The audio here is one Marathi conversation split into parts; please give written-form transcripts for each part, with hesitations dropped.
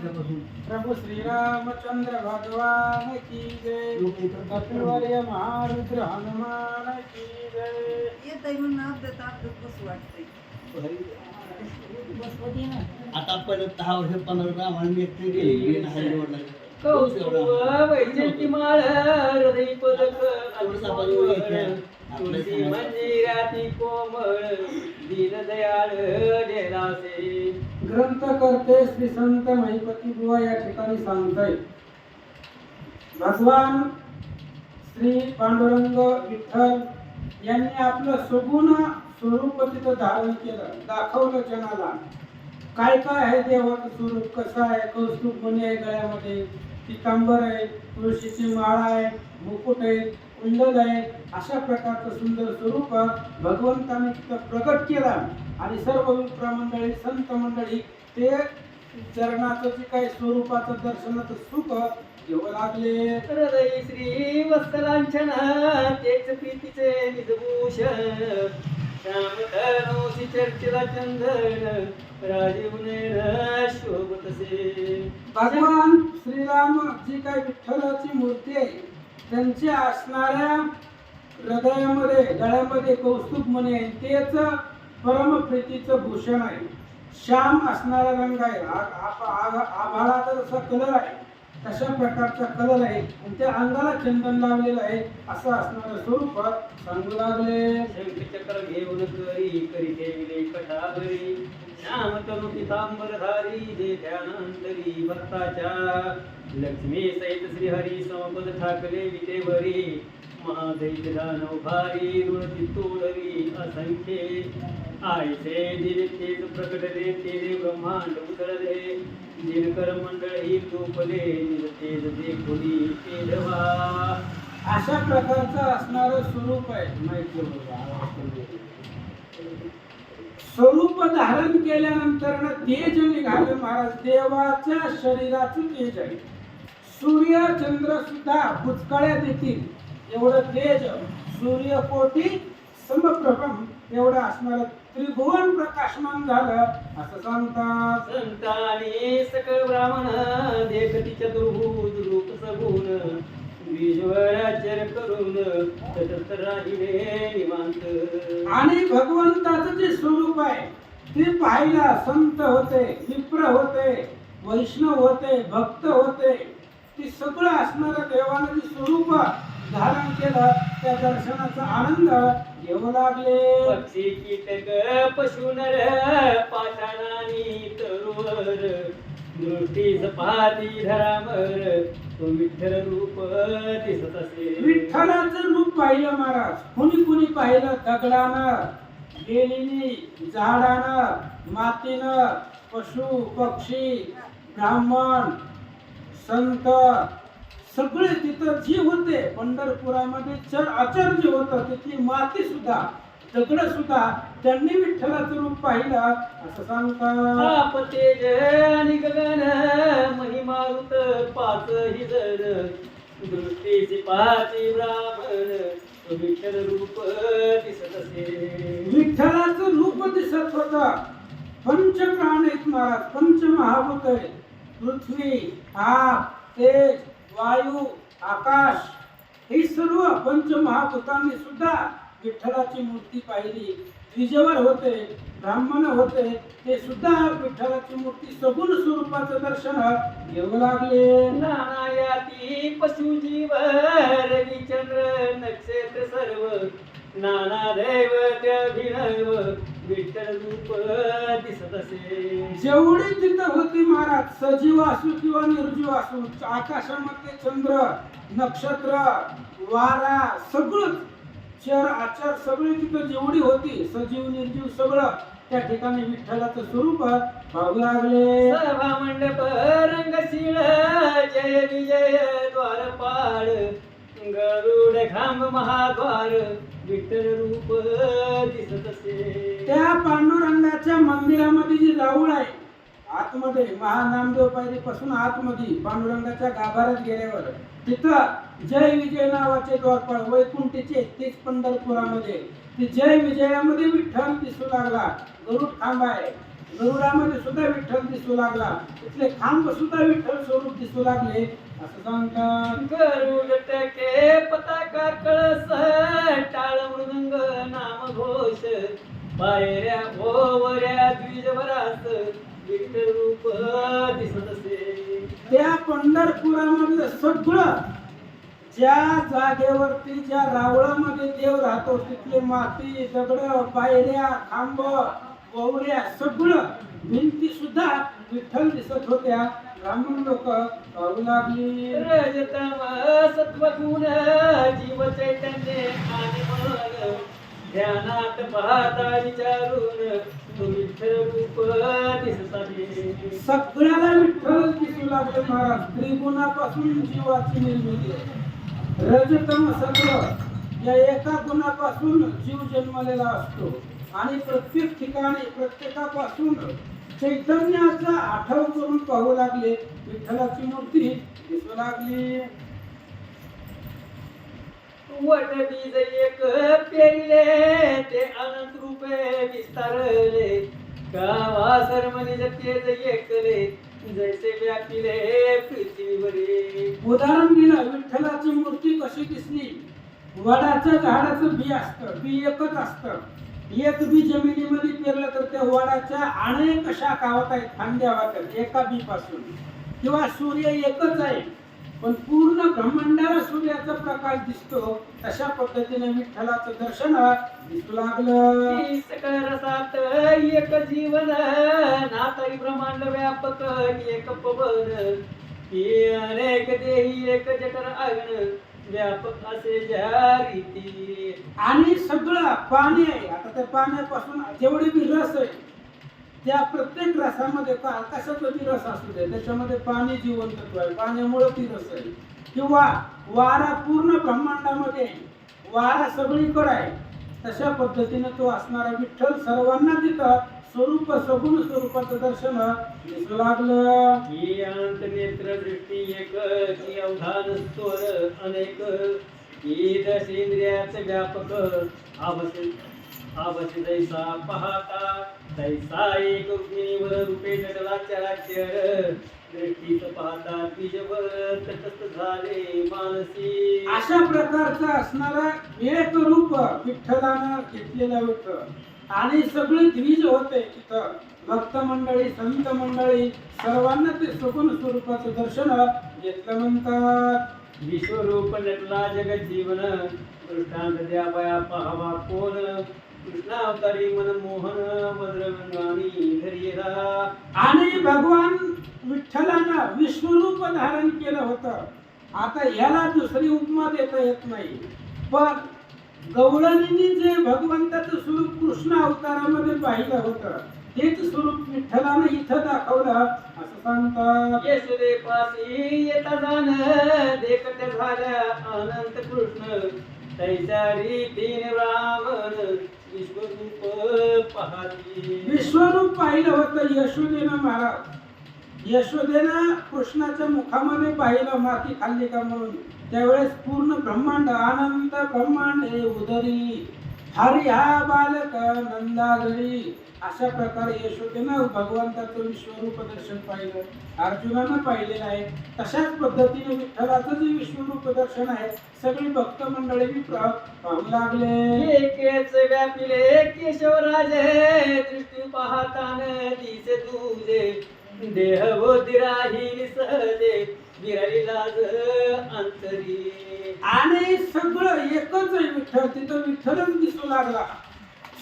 प्रभु श्री रामचंद्र भगवान की जय। कपिलवर्य महारुद्र हनुमान की जय। येतंय म्हणून अपडेट बसू वाटतंय. आता परत 10 वर्ष 15 रामायण व्यक्ती गेली नाही निवडला कौस्तुभ वैजयंती माळ हृदय पदक तुळशी मंदिराती कोमळ दीनदयाळ डेरासे. ग्रंथ करते श्री संत महिपती बुवा या ठिकाणी सांगताय. भगवान श्री पांडुरंग विठ्ठल यांनी आपलं सगुण स्वरूप तिथं धारण केलं, दाखवलं जनाला. काय काय आहे देवाचं स्वरूप, कसं आहे. कौस्तुभ मणी आहे गळ्यामध्ये, पितांबर आहे, तुळशीची माळ आहे, मुकुट आहे, कुंडल आहे. अशा प्रकारचं सुंदर स्वरूप भगवंताने तिथं प्रकट केला. आणि सर्व विप्र मंडळी, संत मंडळी ते चरणाचं जे काही स्वरूपाचं दर्शनाचं सुख घेऊ लागले. हृदय श्री वत्सलांछन तेच प्रीतीचे निजभूषण श्यामधनोसी चर्चिला चंदन राजीव नयन शोभतसे. भगवान श्रीराम जी काही विठ्ठलाची मूर्ती आहे त्यांच्या असणाऱ्या हृदयामध्ये गळ्यामध्ये कौस्तुभ मणी आहे, तेच परमप्रीतीचं भूषण आहे. श्याम असणारा रंग आहे, आभाळाचा जसा कलर आहे तशा प्रकारचा कलर आहे आणि त्या अंगाला चंदन लावलेलं आहे. असं असणारं स्वरूप सांगू लागले. शंखचक्र घेऊन करी करी ठेविले कटावरी श्याम तनु पितांबरधारी जे ध्यानांतरी भक्ताच्या लक्ष्मी सहित श्रीहरी समपद ठाकले विटेवरी महादैत्य दानव भारी ऋण चित्तोडरी असंख्ये आयसे दिले तेज प्रकटले तेजे ब्रह्मांड उतरले दिनकर मंडळ ही तोपले तेज देखुनी तेजवा. अशा प्रकारचं असणारं स्वरूप आहे. स्वरूप धारण केल्यानंतर तेज निघाले महाराज. देवाच्या शरीराचं तेज आहे. सूर्य चंद्र सुद्धा बुचकाळ्या देतील एवढं तेज, सूर्यकोटी समप्रभम एवढं असणारं त्रिभुवन प्रकाशमान झालं असं सांगतात. संतानी सकळ ब्राह्मण देखती चतुर्भुज रूप सगुण बीजवराचर करून तटस्थ राहिले निवांत. आणि भगवंताचं जे स्वरूप आहे ते पाहायला संत होते, विप्र होते, वैष्णव होते, भक्त होते. ते सगळं असणारं देवानं जे स्वरूप धारण केलं त्या दर्शनाचा आनंद घेऊ लागले. पक्षी कीटक पशु नर पाषाणानी तरुवर दृष्टीस पाहती धरामर तो विठ्ठल रूप दिसत असे. विठ्ठलाचं रूप पाहिलं महाराज. कुणी कुणी पाहिलं दगडानं, गेलेली झाडानं, मातीनं, पशु पक्षी ब्राह्मण संत सगळे तिथं जे होते. पंढरपुरामध्ये चर अचर जे होतं तिथली माती सुद्धा, दगड सुद्धा त्यांनी विठ्ठलाचं रूप पाहिलं असं सांगतात. आप तेज आणि गगन महिमारुत पाच हि जण दृष्टीची पाची ब्राह्मण तो विठ्ठल रूप दिसत असे. विठ्ठलाचं रूप दिसत होतं. पंचप्राण आहेत महाराज, पंचमहाभूत आहेत. पृथ्वी, आग, तेज, वायू, आकाश हे सर्व पंचमहाभूतांनी सुद्धा विठ्ठलाची मूर्ती पाहिली. द्विजवर होते, ब्राह्मण होते, ते सुद्धा विठ्ठलाची मूर्ती सगुण स्वरूपाचं दर्शन घेऊ लागले. नानायाती पशुजीव रविचंद्र नक्षत्र सर्व नाना दैवत अभिनव विठ्ठल रूप दिसत असे. जेवढी तिथं होती महाराज, सजीव असू किंवा निर्जीव असू, आकाशामध्ये चंद्र, नक्षत्र, वारा सगळं चर आचार सगळी तिथं जेवढी होती, सजीव निर्जीव सगळं त्या ठिकाणी विठ्ठलाचं स्वरूप पाहू लागले. सभा मंडप रंगशीळ जय विजय द्वारपाळ गरुड खांब महाद्वार विठ्ठल रूप दिसत असे. त्या पांडुरंगाच्या मंदिरामध्ये जी राऊळ आहे आतमध्ये, महानामदेव पायरीपासून आतमध्ये पांडुरंगाच्या गाभाऱ्यात गेल्यावर तिथं जय विजय नावाचे द्वारपाळ वैकुंठीचे, तेच पंढरपुरामध्ये ते जय विजयामध्ये विठ्ठल दिसू लागला. गरुड खांब आहे, गरुडामध्ये सुद्धा विठ्ठल दिसू लागला, तिथले खांब सुद्धा विठ्ठल स्वरूप दिसू लागले असं सांगतात. गरुड टके पताका कळस टाळ मृदंग नाम घोष पायऱ्या ओवऱ्या द्विजवरास विठ्ठल रूप दिसत असे. त्या पंढरपुरामधलं सगळं ज्या जागेवरती ज्या रावळामध्ये देव राहतो तिथले माती दगड पायऱ्या खांब ओवऱ्या सगळं भिंती सुद्धा विठ्ठल दिसत होत्या. ब्राह्मण लोक पाहू लागली. रजतम सत्वगुण जीव चैतन्य आणि मन ध्यानात पाहता विचारून तो विठ्ठल रूप दिसत आहे. सगळ्याला विठ्ठल दिसू लागले महाराज. त्रिगुणापासून जीवाची निर्मिती आहे. रजतम सत्व या एका गुणापासून जीव जन्मलेला असतो आणि प्रत्येक ठिकाणी प्रत्येकापासून चैतन्याचा आठव करून पाहू लागले. विठ्ठलाची मूर्ती दिसू लागली. वट बीज एक पेरिले ते अनंत रूपे विस्तारले गावा सर्वनिज तेज एकले जैसे व्यापिले पृथ्वीवरी. उदाहरण दिलं विठ्ठलाची मूर्ती कशी दिसली. वडाच्या झाडाचं बी असतं, बी एकच असतं. एक बी जमिनीमध्ये पेरलं तर त्या वडाच्या अनेक शाखा होत आहेत, फांद्या होतात एका बी पासून. किंवा सूर्य एकच आहे पण पूर्ण ब्रह्मांडाला सूर्याचा प्रकाश दिसतो. तशा पद्धतीने विठ्ठलाचं दर्शन दिसू लागलं. की सकळ रसात एक जीवन नातारी ब्रह्मांड व्यापक एक पवन की अनेक देही एक जठर आगण व्यापक असे ज्या रीती. आणि सगळं पाणी आहे. आता त्या पाण्यापासून जेवढे बी रस आहे त्या प्रत्येक रसामध्ये कशाचा बी रस असू दे त्याच्यामध्ये पाणी जिवंतत्व आहे. पाण्यामुळे ती रस आहे. किंवा वारा पूर्ण ब्रह्मांडामध्ये आहे. वारा सगळीकडे आहे. तशा पद्धतीने तो असणारा विठ्ठल सर्वांना तिथं स्वरूप सगुण स्वरूपाचं दर्शन दिसू लागलं. ही अनंत नेत्र दृष्टी एक की अवधान स्वर अनेक ही दश इंद्रियाचे व्यापक आवश्य जैसा पाहता तैसा एक रुक्मिणीवर रूपे नटला चराचर दृष्टीत पाहता बीजवर तटस्थ झाले मानसी. अशा प्रकारचा असणारा एक रूप विठ्ठलानं घेतलेला विठ्ठल आणि सगळे द्विज होते तिथं. भक्त मंडळी संत मंडळी सर्वांना ते सगुण स्वरूपाचं दर्शन घेतलं म्हणतात. विश्वरूप नटला जगत जीवन दृष्टांत द्यावया पाहावा कोण कृष्णावतारी मनमोहन मद्रगंगानी धरिरा. आणि भगवान विठ्ठलानं विश्वरूप धारण केलं होतं. आता याला दुसरी उपमा देता येत नाही. पण गवळणींनी जे भगवंताचं स्वरूप कृष्ण अवतारामध्ये पाहिलं होतं तेच स्वरूप विठ्ठलानं इथं दाखवलं असं सांगतात. येसुदे पासी येता जाण देखत झाल्या अनंत कृष्ण तैसा रीतीने ब्राह्मण विश्वरूप पाहती. विश्वरूप पाहिलं होतं यशोदेनं महाराज. यशोदेनं कृष्णाच्या मुखामध्ये पाहिलं माती खाल्ली का म्हणून. त्यावेळेस पूर्ण ब्रह्मांड आनंद ब्रह्मांड हे उदरी हरी हा बालक नंदागरी. अशा प्रकारे यशोदेनं भगवंताचं विश्वरूप दर्शन पाहिलं. अर्जुनानं पाहिलेलं आहे. तशाच पद्धतीने विठ्ठलाचं जे विश्वरूप दर्शन आहे सगळी भक्त मंडळी पाहू लागले. एकेच व्यापिले केशवराजे दृष्टी पाहतान दिसे तुझे देह बोधी राहिली सहजे विराली लाज अंतरी. आणि सगळं एकच आहे विठ्ठल. तिथं विठ्ठलच दिसू लागला.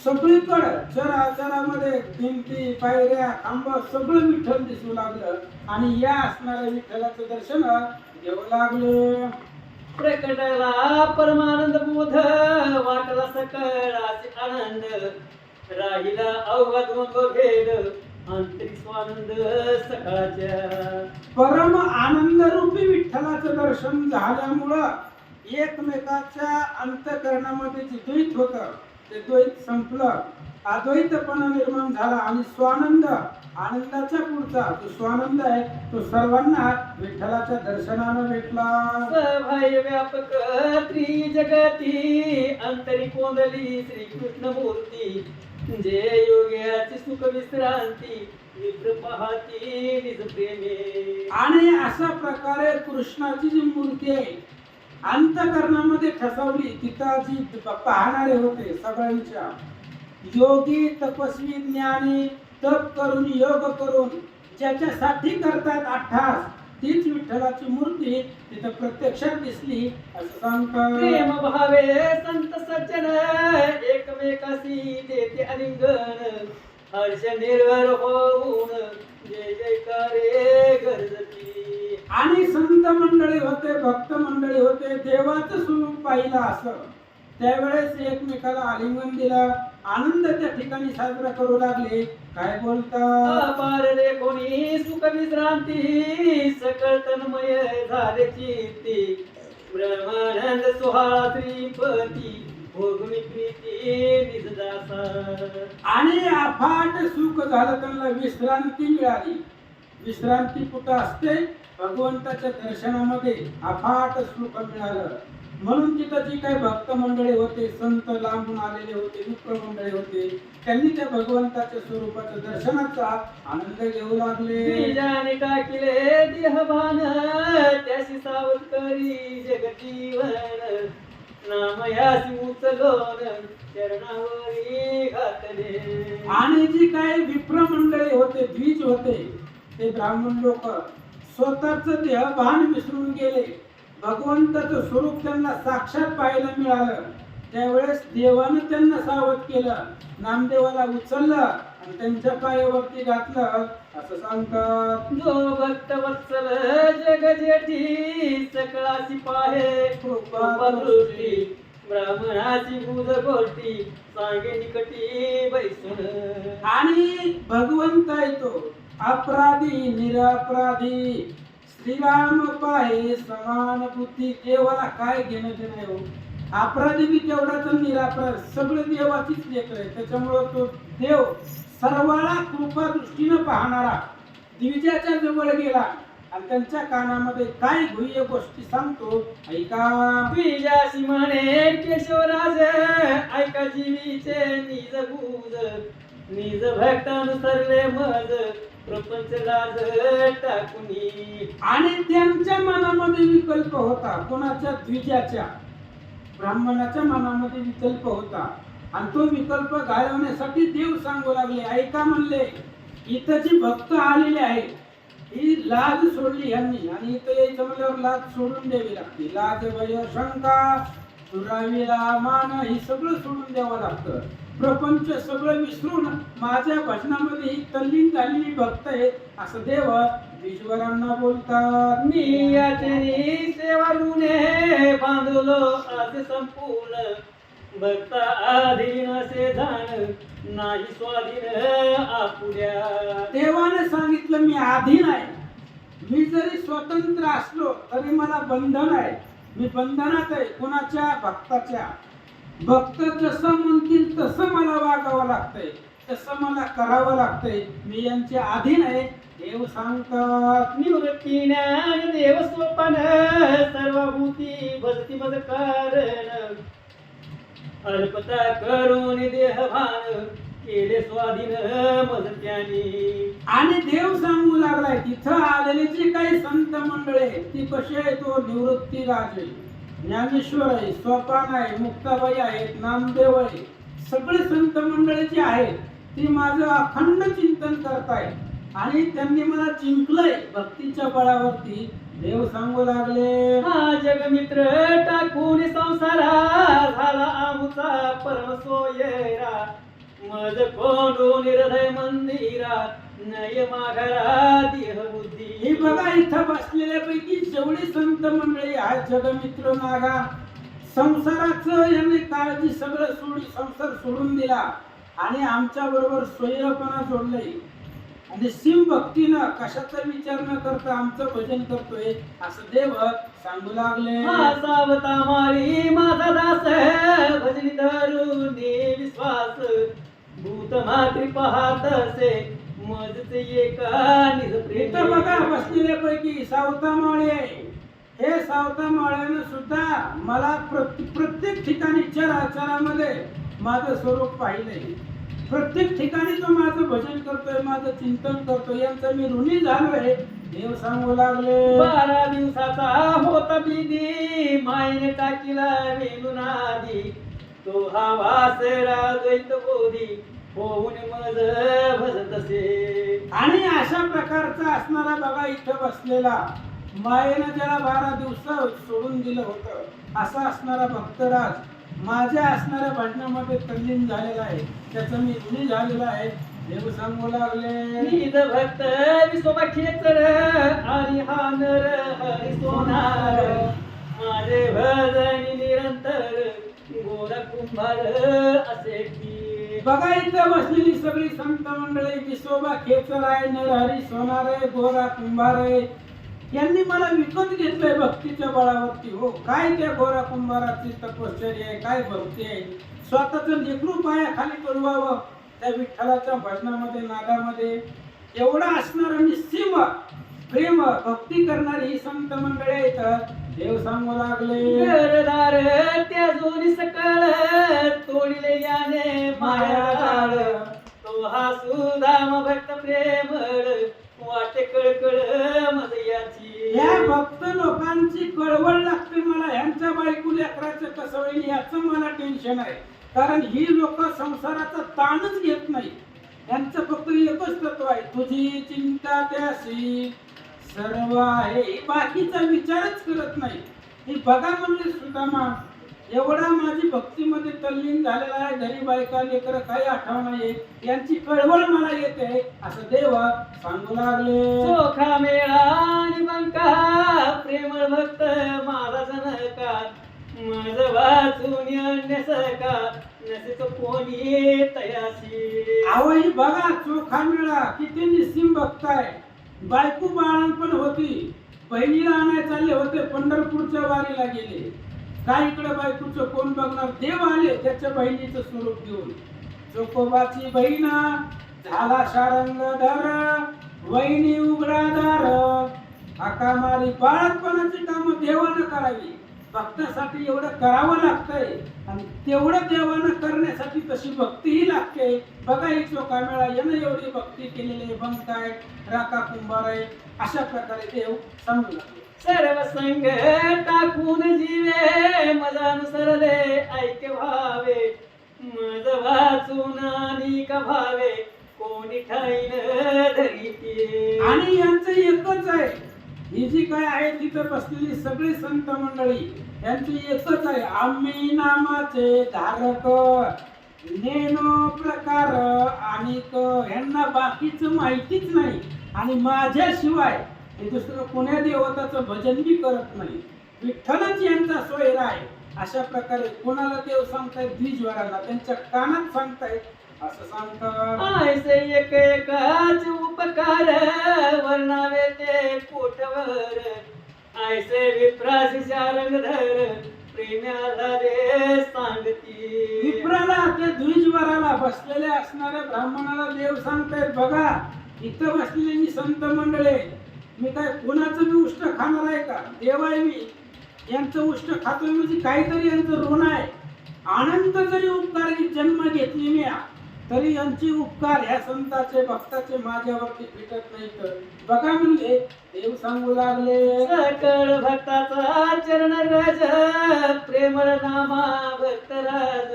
सगळीकडे चराचरामध्ये भिंती पायऱ्या खांब सगळं विठ्ठल दिसू लागलं. आणि या असणाऱ्या विठ्ठलाचं दर्शन घेऊ लागले. प्रकटला परमानंद बोध वाटला सकळाचे आनंद राहिला अवघा द्वंद्व भेद आंतरिक स्वानंद सकाळच्या. परम आनंद रूपी विठ्ठलाचं दर्शन झाल्यामुळं एकमेकाच्या अंतःकरणामध्ये जे द्वैत होतं ते द्वैत संपलं. अद्वैतपणा निर्माण झाला आणि स्वानंद आनंदाच्या पुढचा जो स्वानंद आहे तो सर्वांना विठ्ठलाच्या दर्शनानं भेटला. सभय व्यापक त्रिजगती अंतरी कोंदली श्री कृष्ण मूर्ती जे योग्याची सुख विश्रांती विप्र पाहती निज प्रेमे. आणि अशा प्रकारे कृष्णाची जी मूर्ती आहे अंतकरणामध्ये ठसवली, तिथं जी पाहणारे होते सगळ्यांच्या योगी तपस्वी ज्ञानी तप करून योग करून ज्याच्यासाठी करतात अट्ठास, तीच विठ्ठलाची मूर्ती तिथं प्रत्यक्षात दिसली असं सांगतात. प्रेम भावे संत सज्जन एकमेकाशी देते आलिंगन, हर्ष निर्भर होऊन जय जयकारे गरजती. आणि संत मंडळी होते, भक्त मंडळी होते, देवाचं स्वरूप पाहिलं असं त्यावेळेस एकमेकाला आलिंगन दिला, आनंद त्या ठिकाणी साजरा करू लागले. काय बोलतात? पारले कोणी सुख विश्रांती सकळ तन्मय झाले चित्ती, ब्रह्मानंद सुहाळा श्रीपती भोगुनी प्रीती निज दासा. आणि अफाट सुख झालं, त्यांना विश्रांती मिळाली. विश्रांती कुठं असते? भगवंताच्या दर्शनामध्ये अफाट सुख मिळालं. म्हणून तिथं जी काही भक्त मंडळी होते, संत लांबून आलेले होते, विप्र मंडळी होते, त्यांनी त्या भगवंताच्या स्वरूपाच्या दर्शनाचा आनंद घेऊ लागले. बीजाने टाकिले देहभान त्याशी सावध करी जगजीवन, नामयासी उचलोन चरणावरी घातले. आणि जी काही विप्र मंडळी होते, द्विज होते, ते ब्राह्मण लोक स्वतःच देहभान विसरून गेले. भगवंताचं स्वरूप त्यांना साक्षात पाहायला मिळालं. त्यावेळेस देवानं त्यांना सावध केलं, नामदेवाला उचललं आणि त्यांच्या पायावरती घातलं असं सांगतात. जो भक्त वत्सल जग जेठी सकळाची पाहे कृपा दृष्टी, ब्राह्मणाची बुध गोष्टी सांगे निकटी बैसून. आणि भगवंत आहे तो अपराधी निरपराधी, श्रीराम पाहे समान बुद्धी. देवाला काय घेणं देणं आहे हो? अपराधी बी तेवढाच आणि निरापराध सगळे देवाचीच लेकर आहे. त्याच्यामुळं तो देव सर्वाला कृपा दृष्टीनं पाहणारा द्विजाच्या जवळ गेला आणि त्यांच्या कानामध्ये काय गुह्य गोष्टी सांगतो ऐका. द्विजाशी म्हणे केशवराज ऐका जीवीचे निज गुज, निज भक्तानुसरले मज प्रपंच लाज टाकुनी. आणि त्यांच्या मनामध्ये विकल्प होता. कोणाच्या? द्विजाच्या, ब्राह्मणाच्या मनामध्ये विकल्प होता आणि तो विकल्प घालवण्यासाठी देव सांगू लागले. ऐका म्हणले, इथं जी भक्त आलेले आहेत ही लाज सोडली यांनी, आणि इथं यायचं म्हणल्यावर लाज सोडून द्यावी लागते. लाज भय शंका दुरावीला मान ही सगळं सोडून द्यावं लागतं. प्रपंच सगळं विसरून माझ्या भजनामध्ये ही तल्लीन झालेली भक्त आहेत असं देव ईश्वरांना बोलतात. मी याचनी सेवा ऋणे बांधलो असे संपूर्ण, भक्ता अधीन असे जाण नाही स्वाधीन आपुल्या. देवाने सांगितलं मी अधीन आहे. मी जरी स्वतंत्र असलो तरी मला बंधन आहे. मी बंधनात आहे. कोणाच्या? भक्ताच्या. भक्त जसं म्हणतील तसं मला वागावं लागतंय, तसं मला करावं लागतंय. मी यांच्या अधीन आहे देव सांगतात. निवृत्ती ज्ञान देव सोपान सर्वभूती भक्ती मज कारण, अल्पता करून देहभान केले स्वाधीन मज त्यानी. आणि देव सांगू लागलाय तिथं आलेले जे काही संत मंडळी आहेत ती कशी आहे? तो निवृत्ती राज आहे, ज्ञानेश्वर आहे, सोपान आहे, मुक्ताबाई आहेत, नामदेव आहे. सगळे संत मंडळी जी आहेत ती माझं अखंड चिंतन करतायत आणि त्यांनी मला जिंकलंय भक्तीच्या बळावरती. देव सांगू लागले, हा जगमित्र टाकून संसारा झाला आमचा परम सोयरा, मज कोंडून हृदय मंदिरा नय माघारा देह बुद्धी. ही बघा इथं बसलेल्यापैकी जेवढी संत मंडळी आहेत जगमित्र नागा, संसाराचं यांनी काळजी सगळं संसार सोडून दिला आणि आमच्या बरोबर सोयरपणा जोडलंय आणि शिव भक्तीनं कशाचा विचार न करता आमचं भजन करतोय असं देव सांगू लागले. हा सावता मारी माझा दास भजनी धरून विश्वास, भूत मात्री पाहत असे मजचे एका निज प्रेम. इथं बघा बसलेल्यापैकी सावतामाळे आहे. हे सावतामाळ्यानं सुद्धा मला प्रत्येक ठिकाणी चराचरामध्ये माझं स्वरूप पाहिलंय. प्रत्येक ठिकाणी तो माझं भजन करतोय, माझं चिंतन करतोय, यांचं मी ऋणी झालोय. देव सांगू लागले 12 दिवसाचा होता बिदी मायने टाकीला वेलून आधी तो हा वासरा द्वैत बोधी होऊन मज भजत असे. आणि अशा प्रकारचा असणारा बघा इथं बसलेला मायेनं ज्याला 12 दिवस सोडून दिलं होतं असा असणारा भक्तराज माझ्या असणाऱ्या भजनामध्ये तल्लीन झालेला आहे, त्याचं मी ऋणी झालेला आहे. देव सांगू लागले निज भक्त विसोबा खेचर आणि हा नर हरी सोनार माझे भजन निरंतर गोरा कुंभार असे की. बघा इथं बसलेली सगळी संत मंडळी विसोबा खेचर आहे, नरहरी सोनार आहे, गोरा कुंभार आहे, यांनी मला विकत घेतलंय भक्तीच्या बळावरती. हो, काय त्या गोरा कुंभाराची तपश्चर्या आहे, काय भक्ती आहे. स्वतःचं लेकरू पायाखाली पडवावं त्या विठ्ठलाच्या भजनामध्ये नादामध्ये एवढा असणारं निस्सीम प्रेम भक्ती करणारी ही संत मंडळी आहेत. देव सांगू लागले घरदार त्या जोडी सकाळ तोडिले याने माया झाड तो हा सुदाम भक्त प्रेमळ वाटे कळकळ मदयाची. या भक्त लोकांची कळवळ लागते मला, ह्यांच्या बायको लेकराचं कसं होईल याचं मला टेन्शन आहे. कारण ही लोक संसाराचा ताणच घेत नाही, यांचं फक्त एकच तत्व आहे, तुझी चिंता त्याशी सर्व आहे. बाकीचा विचारच करत नाही. ही बघा म्हणजे सुदामा एवढा माझी भक्तीमध्ये तल्लीन झालेला आहे, घरी बायका लेकर काही आठवण नाही, यांची कळवळ मला येते असं देव सांगू लागले. चोखा मेळा आणि बंका प्रेमळ भक्त माझा जनका माझ वाचून अन्यसका नसेच कोणी तयाशी. अहो ही बघा चोखा मेळा किती निस्सीम भक्त आहे. बायको बाळांपण होती, बहिणीला आणायला चालले होते, पंढरपूरच्या वारीला गेले. काय इकडे बायकोचं कोण बघणार, देव आले त्याच्या बहिणीचं स्वरूप घेऊन. चोकोबाची बहीण झाला शारंगधर वहिनी उघडादार हाका मारी. बाळापणाची कामं देवानं करावी, भक्तासाठी एवढं करावं लागतंय आणि तेवढं देवानं करण्यासाठी तशी भक्तीही लागते. बघा ही चोखा मेळा यानं एवढी भक्ती केलेली आहे, बंक आहे, राका कुंभार आहे, अशा प्रकारे देव सांगू लागले. सर्व संग टाकून जीवे मजानुसरले ऐके भावे मज वाचून अनेक भावे कोणी ठाईन धरीती. आणि यांचं एकच आहे, ही जी काय आहे तिथं बसलेली सगळी संत मंडळी यांची एकच आहे, आम्ही नामाचे धारक नेनो प्रकार आणि यांना बाकीचं माहितीच नाही. आणि माझ्याशिवाय हे दुसरं कोण्या देवताचं भजन बी करत नाही, विठ्ठलच यांचा सोयरा आहे. अशा प्रकारे कोणाला देव सांगतायत द्विजवराला त्यांच्या कानात सांगतायत असं सांगतात. ऐसे एक एकाच उपकार वर्णावे ते पोटवर ऐसे विप्रासी शारंगधर प्रेम्याला दे सांगती. विप्राला ते द्विजवराला बसलेले असणाऱ्या ब्राह्मणाला देव सांगतायत बघा इथं बसलेली संत मंडळी, मी काय कोणाचं बी उष्ट खाणार आहे का, देव आहे मी, यांचं उष्ट खातोय म्हणजे काहीतरी यांचं ऋण आहे. अनंत जरी उपकार जन्म घेतली मी तरी यांची उपकार ह्या संताचे भक्ताचे माझ्यावरती फिटत नाही. तर बघा म्हणजे देव सांगू लागले सकळ भक्ताचा चरण राज प्रेमळ नामा भक्तराज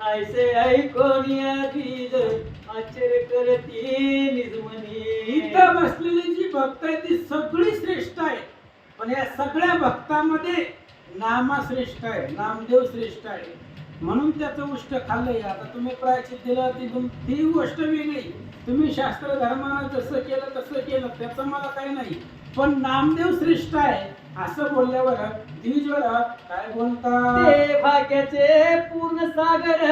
ऐसे ऐकोनी बीज आश्चर्य करती निजमनी. इथं बसलेली जी भक्त आहे ती सगळी श्रेष्ठ आहे, पण या सगळ्या भक्तामध्ये नामा श्रेष्ठ आहे, नामदेव श्रेष्ठ आहे, म्हणून त्याचं उष्ट खाल्लंय. आता तुम्ही प्रायचित दिलं ती गोष्ट वेगळी, तुम्ही शास्त्र धर्मानं जसं केलं तसं केलं त्याचं मला काही नाही, पण नामदेव श्रेष्ठ आहे असं बोलल्यावर द्विजवर काय बोलतात. ते भाग्याचे पूर्ण सागर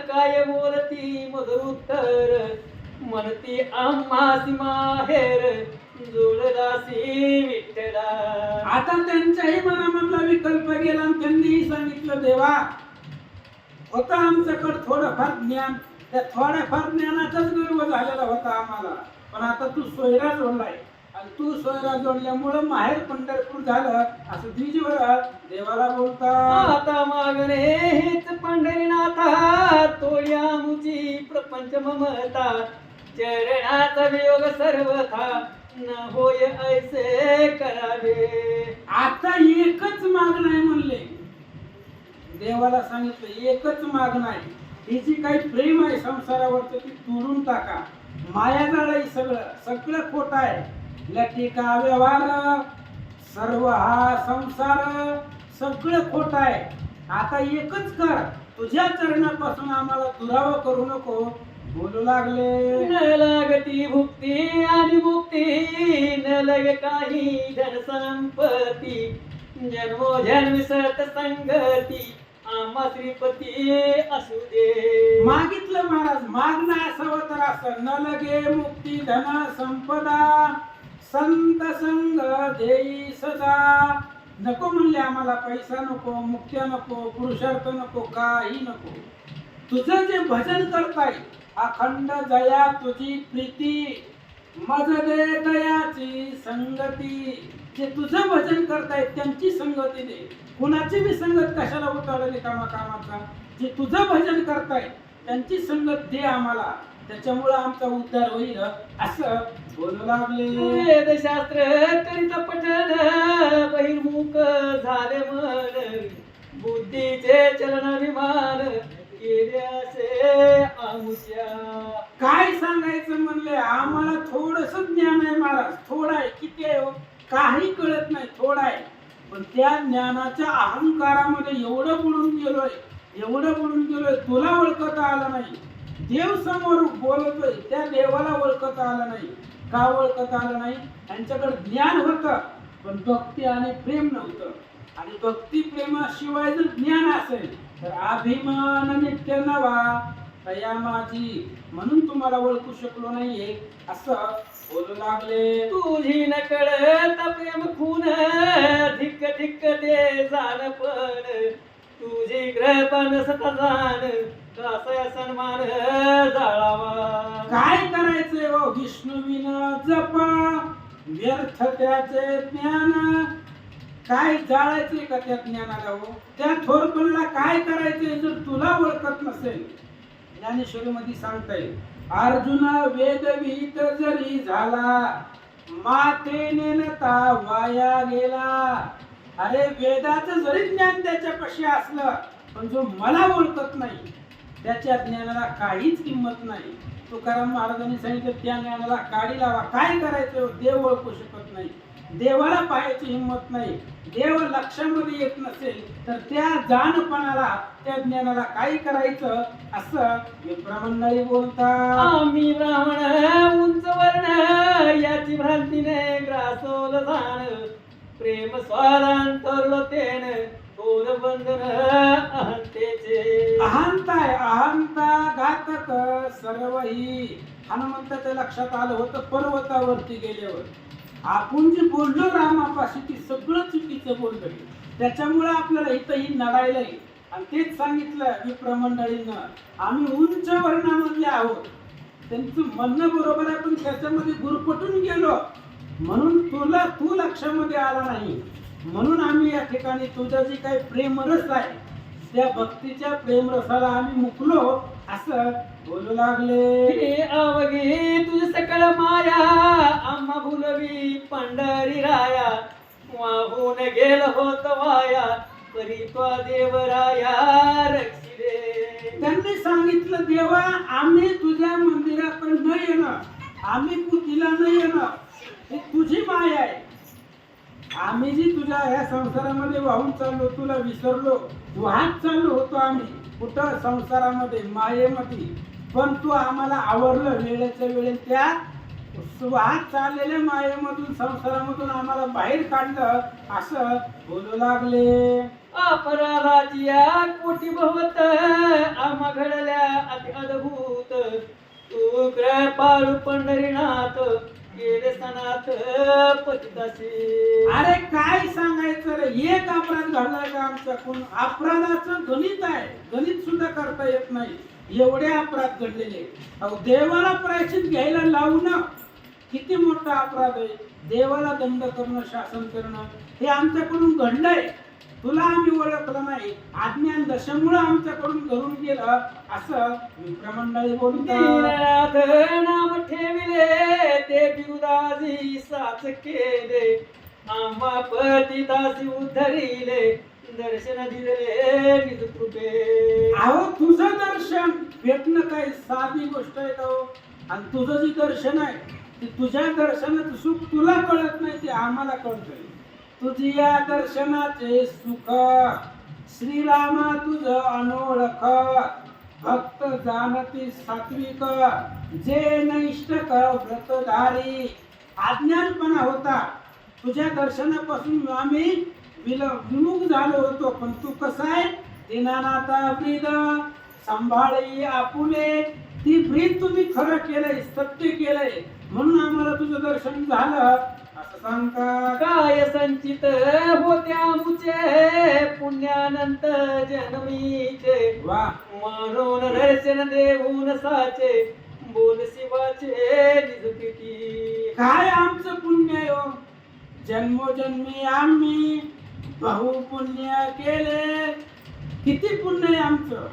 काय बोलती मधुर उत्तर म्हणती आम्हासी माहेर जोडदासी विठ्ठला. आता त्यांच्याही मनामधला विकल्प गेला आणि त्यांनीही सांगितलं देवा होता आमच्याकडे थोडंफार ज्ञान, त्या थोड्याफार ज्ञानाचाच गर्व झालेला होता आम्हाला, पण आता तू सोयरा जोडलाय आणि तू सोयरा जोडल्यामुळं माहेर पंढरपूर झालं असं द्विजवर देवाला बोलता. आता मागणे हेच पंढरीनाथा तोड्या मुची प्रपंच ममता चरणाचा वियोग सर्वथा न होय ऐसे करावे. आता एकच मागणं आहे म्हणले, देवाला सांगितलं एकच मागणं आहे. ही जी काही प्रेम आहे संसारावरचं ती तोडून टाका. मायाजाळ आहे सगळं खोटं आहे. लटिका व्यवहार सर्व हा संसार सगळं खोटं आहे. आता एकच कर, तुझ्या चरणापासून आम्हाला दुरावा करू नको. बोलू लागले न लागती भुक्ती आणि मुक्ती न लगे काही धन संपत्ती जन्मोजन्मी सतसंगती आम्हा श्रीपती असू दे. मागितलं महाराज, मागणं असावं तर असं न लगे मुक्ती धन संपदा संत संग देई सदा. नको म्हणले आम्हाला पैसा नको, मुक्त्या नको, पुरुषार्थ नको, काही नको. तुझं जे भजन करताय अखंड दया तुझी प्रीती मज दे दयाची संगती. जे तुझं भजन करतायत त्यांची संगती दे, कुणाची बी संगत कशाला उतारली कामाचा. जे तुझं भजन करतायत त्यांची संगत दे आम्हाला, त्याच्यामुळं आमचा उद्धार होईल असं बोलू लागले. वेदशास्त्र करीत पठण बहिर्मुख झाले मन बुद्धीचे चलन विमान केले असे आमुच्या. काय सांगायचं म्हणले, आम्हाला थोडस ज्ञान आहे महाराज, थोडं आहे. किती आहे हो? काही कळत नाही, थोडं आहे. पण त्या ज्ञानाच्या अहंकारामध्ये एवढं बुडून गेलोय तुला ओळखता आलं नाही. देव समोर बोलतोय त्या देवाला ओळखता आलं नाही. का ओळखता आलं नाही? त्यांच्याकडे ज्ञान होतं पण भक्ती आणि प्रेम नव्हतं. आणि भक्ती प्रेमाशिवाय जर ज्ञान असेल तर अभिमान नित्य नवा तया माझी, म्हणून तुम्हाला ओळखू शकलो नाहीये असं बोलू लागले. तुझी न कळत प्रेम खून धिक धिक ते जाण पण तुझी कृपा नसता जाण कसा सन्मान जाळावा. काय करायचंय हो विष्णुविन जप व्यर्थ त्याचे ज्ञान. काय जाळायचंय का त्या ज्ञानाला हो? त्या थोरपणाला काय करायचंय जर तुला ओळखत नसेल. ज्ञानेश्वरीमध्ये सांगताय अर्जुन वेदविहित जरी झाला माते नेनता वाया गेला. अरे वेदाचं जरी ज्ञान त्याच्यापाशी असलं पण जो मला ओळखत नाही त्याच्या ज्ञानाला काहीच किंमत नाही. तुकाराम महाराजांनी सांगितलं त्या ज्ञानाला काडी लावा. काय करायचं? देव ओळखू शकत नाही, देवाला पाहायची हिंमत नाही, देव लक्षामध्ये येत नसेल तर त्या जाणपणाला त्या ज्ञानाला काय करायचं असं विप्रमंडळी बोलतात. आम्ही ब्राह्मण उंच वर्ण याची भ्रांतीने ग्रासोल जाण प्रेम स्वादांतरतेन थोर बंधन अहंतेचे. अहंता घातक सर्वही. हनुमंताच्या लक्षात आलं होतं पर्वतावरती गेल्यावर आपण जे बोललो रामापाशी ती सगळं चुकीचं बोललो. त्याच्यामुळे आपल्याला इथंही नडायलंय. आणि तेच सांगितलं विप्रमंडळींना आम्ही उंच वर्णामधले आहोत. त्यांचं म्हणणं बरोबर आहे पण त्याच्यामध्ये गुरफटून गेलो म्हणून तू लक्षामध्ये आला नाही. म्हणून आम्ही या ठिकाणी तुझा जी काही प्रेमरस आहे त्या भक्तीच्या प्रेमरसाला आम्ही मुकलो असं बोलू लागले. हे अवघे तुझ सकळ माया आम्हा भुलवी पंढरी राया वाहून गेल होत वाया परी त्वा देवराया रक्षिले. त्यांनी सांगितलं देवा आम्ही तुझ्या मंदिराकडे न येणं, आम्ही पूजेला न येणं ही तुझी माया आहे. आम्ही जी तुझ्या ह्या संसारामध्ये वाहून चाललो तुला विसरलो, वाहत चाललो होतो आम्ही कुठं संसारामध्ये मायेमध्ये. पण तू आम्हाला आवरलं वेळेच्या वेळेत त्या वाहत चाललेल्या मायेमधून संसारामधून आम्हाला बाहेर काढलं असं बोलू लागले. अपराधाची या कोटी भवत आम्हा घडल्या अति अद्भुत तू कृपाळू पंढरीनाथ गेले सनाथ पतितासी. अरे काय सांगायचं रे, एक अपराध घडलाय का आमच्याकडून? अपराधाचं गणित आहे, गणित सुद्धा करता येत नाही एवढे अपराध घडलेले. अहो देवाला प्रायश्चित घ्यायला लावणं किती मोठा अपराध आहे. देवाला दंड करणं, शासन करणं हे आमच्याकडून घडलंय. तुला आम्ही ओळखलं नाही, अज्ञान दशेमुळे आमच्याकडून घडून गेलं असं मित्रमंडळी बोलतात. दीननाथ नाम ठेविले ते बिरुदाजी साच केले, आम्हा पतितासी उद्धरिले, दर्शन दिले निज कृपे. अहो तुझं दर्शन भेटणं काही साधी गोष्ट आहे का हो? आणि तुझं जे दर्शन आहे ते तुझ्या दर्शनाचं सुख तुला कळत नाही, ते आम्हाला कळतंय. तुझी या दर्शनाचे सुख श्रीरामा तुझ अनोळख, भक्त जाणती सात्विक, जे नैष्टक व्रतधारी. अज्ञानपणा होता, तुझ्या दर्शनापासून आम्ही विमुख झालो होतो. पण तू कसा आहे, दीनानाथा ब्रीद सांभाळी आपुले, ती ब्रीद तुम्ही खरं केलंय, सत्य केलंय, म्हणून आम्हाला तुझं दर्शन झालं असं सांगतात. काय संचित होत्या मुचे पुण्यानंत जन्मीचे, वा, म्हणून दर्शन देऊन साचे, बोल शिवाचे निज प्रीती. काय आमचं पुण्य आहे हो? जन्मोजन्मी आम्ही बहुपुण्य केले. किती पुण्य आहे आमचं,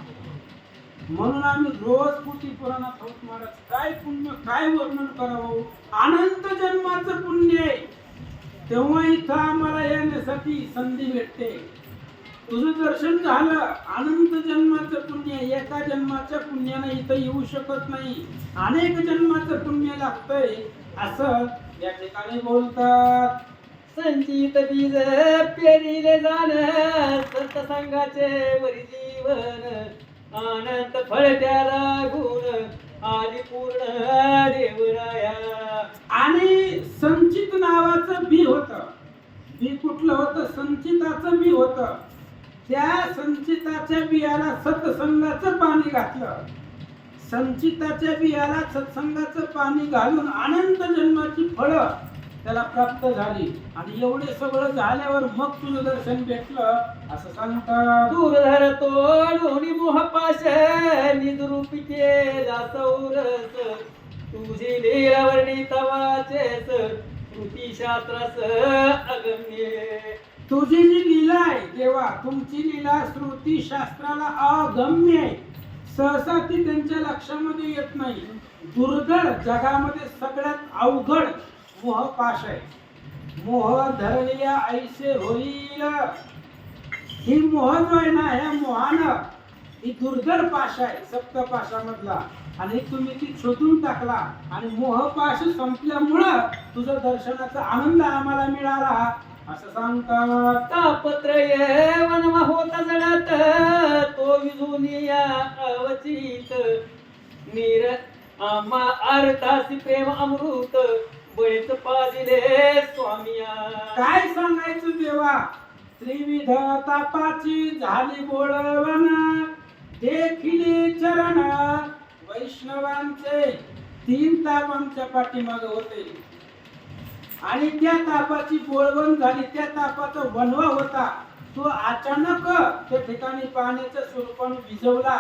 म्हणून आम्ही रोज कोटी पुराणात होत महाराज. काय पुण्य, काय वर्णन करावं. अनंत जन्माचं पुण्य आहे, तेव्हा इथं आम्हाला येण्यासाठी संधी भेटते. तुझं दर्शन झालं, अनंत जन्माचं पुण्य. एका जन्माच्या पुण्याने इथं येऊ शकत नाही, अनेक जन्माचं पुण्य लागतंय असं या ठिकाणी बोलतात. संचित बीज पेरिले जाण, संत संघाचे वरी जीवन, अनंत फळ त्याला गुण, आदि पूर्ण देवराया. आणि संचित नावाचं बी होतं. बी कुठलं होतं? संचिताचं बी होतं. त्या संचिताच्या बियाला सत्संगाचं पाणी घातलं. संचिताच्या बियाला सत्संगाचं पाणी घालून अनंत जन्माची फळं त्याला प्राप्त झाली. आणि एवढे सगळं झाल्यावर मग तुझं दर्शन भेटलं असं सांगतात. दूरधर तोडून मोहपाश, निजरूप केला सौरस, तुझी लीला वर्णित वाचेस, कृती शास्त्रास अगम्य. तुझी जी लीला आहे देवा, तुमची लीला श्रुती शास्त्राला अगम्य आहे. सहसा ती त्यांच्या लक्षामध्ये येत नाही. दुर्धर जगामध्ये सगळ्यात अवघड मोहपाश आहे. मोह धरलिया ऐसे होईल. ही मोह जो आहे ना, ह्या मोहानं ही दुर्धर पाश आहे सप्तपाशामधला, आणि तुम्ही ती शोधून टाकला आणि मोहपाश संपल्यामुळं तुझं दर्शनाचा आनंद आम्हाला मिळाला असं सांगतात. तापत्रय वनवा होता जडत, तो विजुनिया अवचित, नीर आम्हा अर्थासी प्रेम अमृत, बळीच पादिले स्वामिया. काय सांगायचं देवा, त्रिविध तापाची झाली बोळवण, देखिले चरण वैष्णवांचे. 3 ताप आमच्या पाठीमाग होते आणि त्या तापाची बोळवण झाली. त्या तापाचा वनवा होता, तो अचानक त्या ठिकाणी पाण्याच्या स्वरूपाने विझवला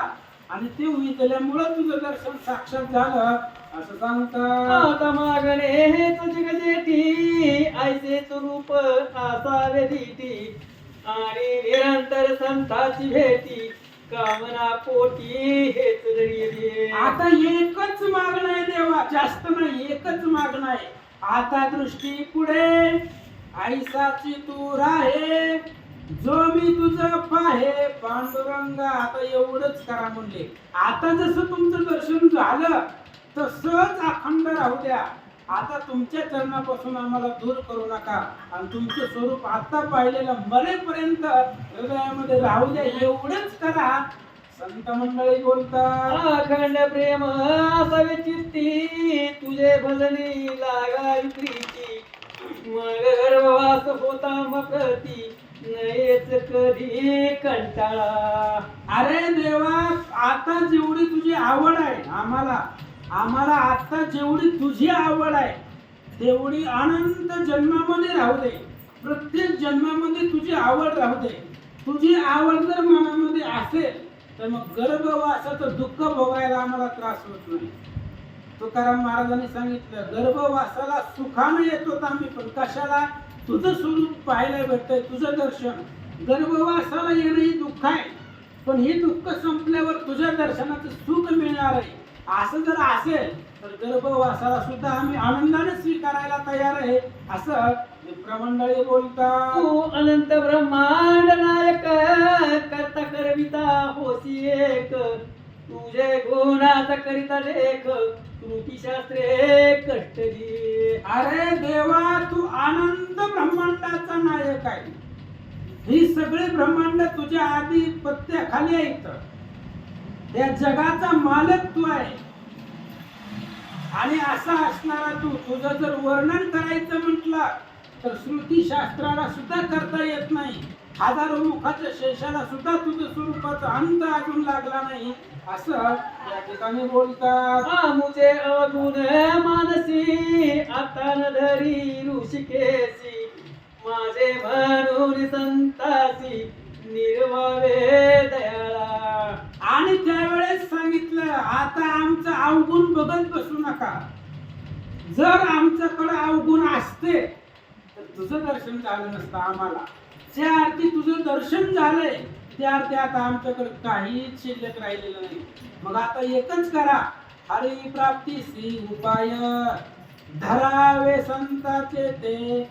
आणि ते विजल्यामुळं तुझं दर्शन साक्षात झालं असं सांगतात. आता मागणे हेच जगजेठी, ऐसेच रूप असावे दिठी, आणि निरंतर संताची भेटी, कामना पोटी हेच जरी. आता एकच मागणं आहे देवा, जास्त नाही, एकच मागणं आहे. आता दृष्टी पुढे ऐसाची तू राहे, जो मी तुझं पाहे पांडुरंग. आता एवढंच करा म्हणले. आता जसं तुमचं दर्शन झालं तसंच अखंड राहू द्या. आता तुमच्या चरणापासून आम्हाला दूर करू नका आणि तुमचं स्वरूप आता पाहिलेलं मरेपर्यंत हृदयामध्ये राहू द्या, एवढंच करा. संत मंडळी बोलतात. अखंड प्रेम असावे चित्ती, तुझे भजनी लागावी प्रीती, मग गर्भवास होता मप्रती, नयेच कधी कंटाळा. अरे देवा, आता जेवढी तुझी आवड आहे आम्हाला आता जेवढी तुझी आवड आहे तेवढी अनंत जन्मामध्ये राहू दे. प्रत्येक जन्मामध्ये तुझी आवड राहू दे. तुझी आवड जर मनामध्ये असेल तर मग गर्भवासाचं दुःख भोगायला आम्हाला त्रास होत नाही. तुकाराम महाराजांनी सांगितलं, गर्भवासाला सुखानं येतो आम्ही, पण कशाला? तुझं स्वरूप पाहायला भेटतंय, तुझं दर्शन. गर्भवासाला येणं ही दुःख आहे, पण हे दुःख संपल्यावर तुझ्या दर्शनाचं सुख मिळणार आहे. असं जर असेल तर गर्भवासाला सुद्धा आम्ही आनंदाने स्वीकारायला तयार आहे, असं विप्रमंडळी बोलतात. तू अनंत ब्रह्मांड नायक, करता करविता होसी एक, तुझे गुणाचा करिता लेख, कृतीशास्त्रे कष्ट घे. अरे देवा, तू आनंद ब्रह्मांडाचा नायक आहे. ही सगळे ब्रह्मांड तुझ्या आधिपत्याखाली आहेत. या जगाचा मालक तू आहे. आणि असा असणारा तू, तुझं जर वर्णन करायचं म्हटलं तर श्रुती शास्त्राला सुद्धा करता येत नाही. हजारो मुखाच्या शेषाला सुद्धा तुझं स्वरूपाचा अंत अजून लागला नाही, असं या ठिकाणी बोलतात. मुझे अवगुण मानसी, आता न धरी ऋषिकेशी, माझे म्हणून संतासी, निर्वावे दयाळा. आणि त्यावेळेस सांगितलं, आता आमचं अवगुण बघत बसू नका. जर आमच्याकडे अवगुण असते तर तुझं दर्शन झालं नसतं आम्हाला. ज्या अर्थी तुझं दर्शन झालंय त्या अर्थी आता आमच्याकडे काहीच शिल्लक राहिलेलं नाही. मग आता एकच करा, हरी प्राप्तीसी उपाय, धरावे संताचे ते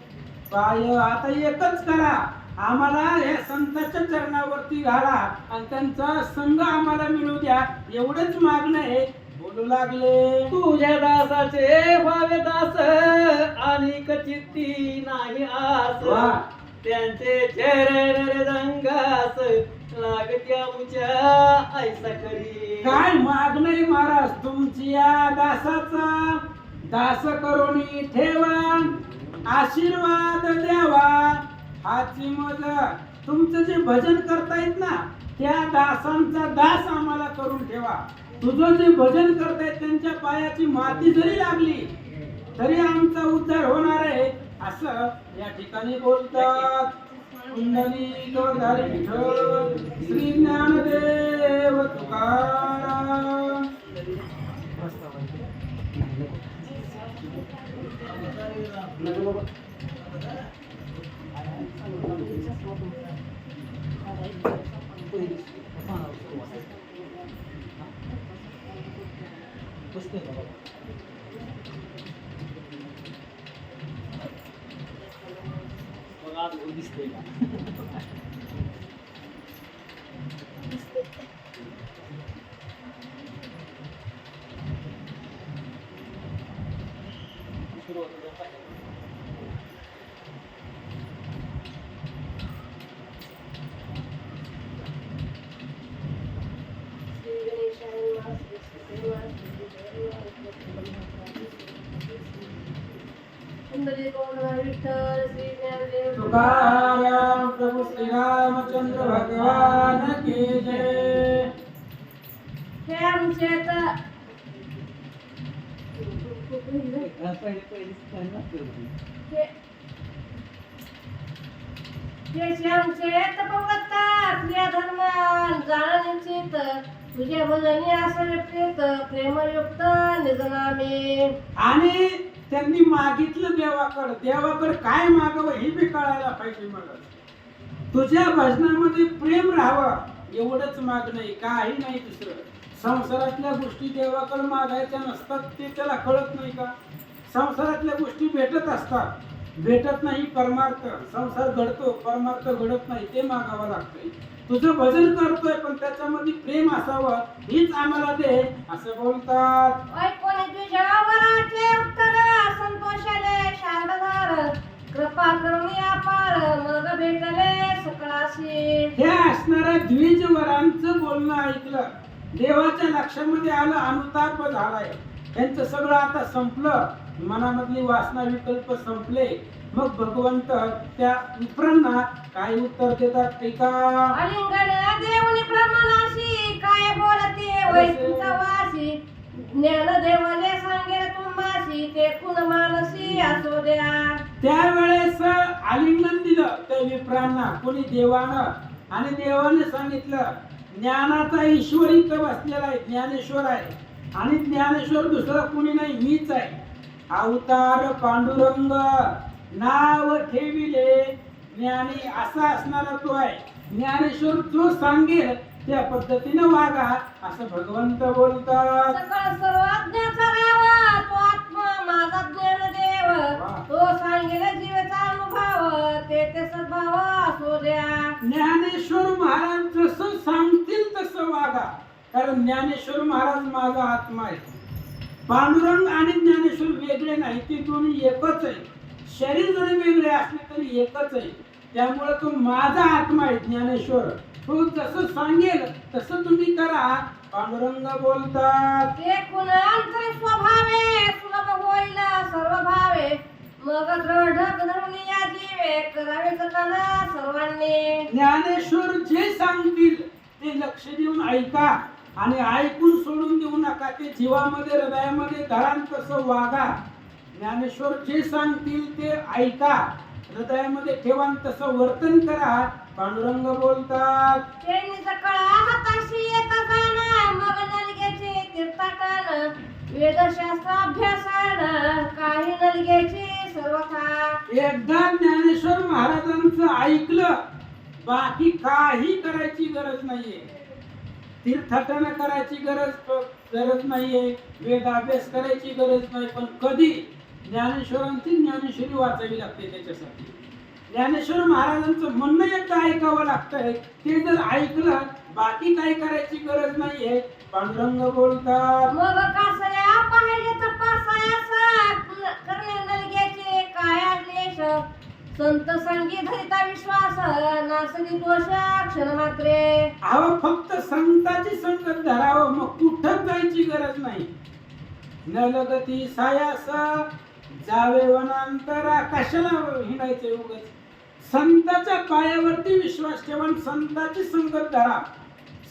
पाय. आता एकच करा, आम्हाला या संतांच्या चरणावरती घाला आणि त्यांचा संग आम्हाला मिळू द्या, एवढंच मागणं आहे. बोलू लागले, तुझ्या दासाचे व्हावे दास, आणि चित्ती नाही आस, वा. त्यांचे चरण रंगास, लागत्या मुच्या ऐसा करी. काय मागणं आहे महाराज तुमची? या दासाचा दास करुणी ठेवा, आशीर्वाद द्यावा. हाची मज तुमचं जे भजन करतायत ना, त्या दासांचा दास आम्हाला करून ठेवा. तुझं जे भजन करतायत त्यांच्या पायाची माती जरी लागली तरी आमचा उद्धार होणार आहे, असं या ठिकाणी बोलतात. कुंडलिक वरदारी विठ्ठल श्री ज्ञानदेव तुकाराम. दिसतंय का? तुकाराम प्रभु श्री रामचंद्र भगवान की जय. हे आमचे आता हे श्यामचे तपवत्ता क्रिया धर्म जाणनिश्चित, तुझे भजनी असावे प्रेत, प्रेमयुक्त निजनामे. आणि त्यांनी मागितलं देवाकडे काय मागावं हे बी कळायला पाहिजे. मला तुझ्या भजनामध्ये प्रेम राहावं एवढंच मागणं आहे, काही नाही दुसरं. संसारातल्या गोष्टी देवाकडे मागायच्या नसतात, ते त्याला कळत नाही का? संसारातल्या गोष्टी भेटत असतात, भेटत नाही परमार्थ. संसार घडतो, परमार्थ घडत नाही, ते मागावं लागतंय. तुझं भजन करतोय पण त्याच्यामध्ये प्रेम असावं, हीच आम्हाला दे, असं बोलतात. ऐकोने तुझ्या वराचे उत्तर, संतोषाले शारदार, कृपा करुणी अपार, मग भेटले सकळाशी. हे असणाऱ्या द्विजवरांचं बोलणं ऐकलं, देवाच्या लक्षामध्ये आलं, अनुताप झालाय. त्यांचं सगळं आता संपलं, मनामधली वासना विकल्प संपले. मग भगवंत त्या विप्रांना काय उत्तर देतात ते का? अलिंगन देवनी ब्रह्मनाशी, काय बोलते वैकुंठ वासी, ज्ञान देवले सांगे तुम्हासी, ते कुण मानसी असो द्या. त्यावेळेस आलिंगन दिलं त्या विप्रांना कोणी? देवानं. आणि देवाने सांगितलं, ज्ञानाचा ईश्वर इथं बसलेला आहे, ज्ञानेश्वर आहे. आणि ज्ञानेश्वर दुसरा कुणी नाही, मीच आहे. अवतार पांडुरंग नाव ठेविले ज्ञानी असा असणारा तो आहे. ज्ञानेश्वर जो सांगेल त्या पद्धतीनं वागा असं भगवंत बोलतात. सकळ सर्वज्ञाचा राव तो आत्मा माझा ज्ञानदेव, तो सांगेल जीवेचा अनुभव ते सद्भाव असू द्या. ज्ञानेश्वर महाराज जसं सांगतील तसं वागा, कारण ज्ञानेश्वर महाराज माझा आत्मा आहे. पांडुरंग आणि ज्ञानेश्वर वेगळे नाही, ते दोन्ही एकच आहे. शरीर जरी वेगळे असले तरी एकच आहे. त्यामुळे तो माझा आत्मा आहे ज्ञानेश्वर. तो जसं सांगेल तसं तुम्ही करा. पांडुरंग बोलतात, ते कुणांतरी स्वभावे सुलभ होईल सर्व भावे, मग दृढ धरुनी या जीवे करावे जतन सर्वांनी. ज्ञानेश्वर जे सांगतील ते लक्ष देऊन ऐका आणि ऐकून सोडून देऊ नका. ते जीवामध्ये हृदयामध्ये धरान तसं वागा. ज्ञानेश्वर जे सांगतील ते ऐका, हृदयामध्ये ठेवान तसं वर्तन करा. पांडुरंग बोलतात, त्यांनी सकळा हाताशी येत जाणं, मग नलगेचे तीर्थाटन, वेदशास्त्र अभ्यासन काही नलगेचे सर्वथा. एकदा ज्ञानेश्वर महाराजांचं ऐकलं, बाकी काही करायची गरज नाहीये. तीर्थाटन करायची गरज नाहीये, वेद अभ्यास करायची गरज नाही. पण कधी ज्ञानेश्वरांची ज्ञानेश्वरी वाचावी लागते. त्याच्यासाठी ज्ञानेश्वर महाराजांचं म्हणणं एकदा ऐकावं लागतंय. ते जर ऐकलं, बाकी काही करायची गरज नाहीये. पांडुरंग बोलतात, मग कासया पाहिले तपासायास, करणे नलगेचे काय क्लेश, संत संगी धरिता विश्वास, नासनी दोष क्षण मात्रे. अहो फक्त संताची संगत धरावं, मग कुठं जायची गरज नाही. नलगती सायास जावे वनांतरा, कशाला हिंडायचं उगाच. संताच्या पायावरती विश्वास ठेवा, संताची संगत धरा.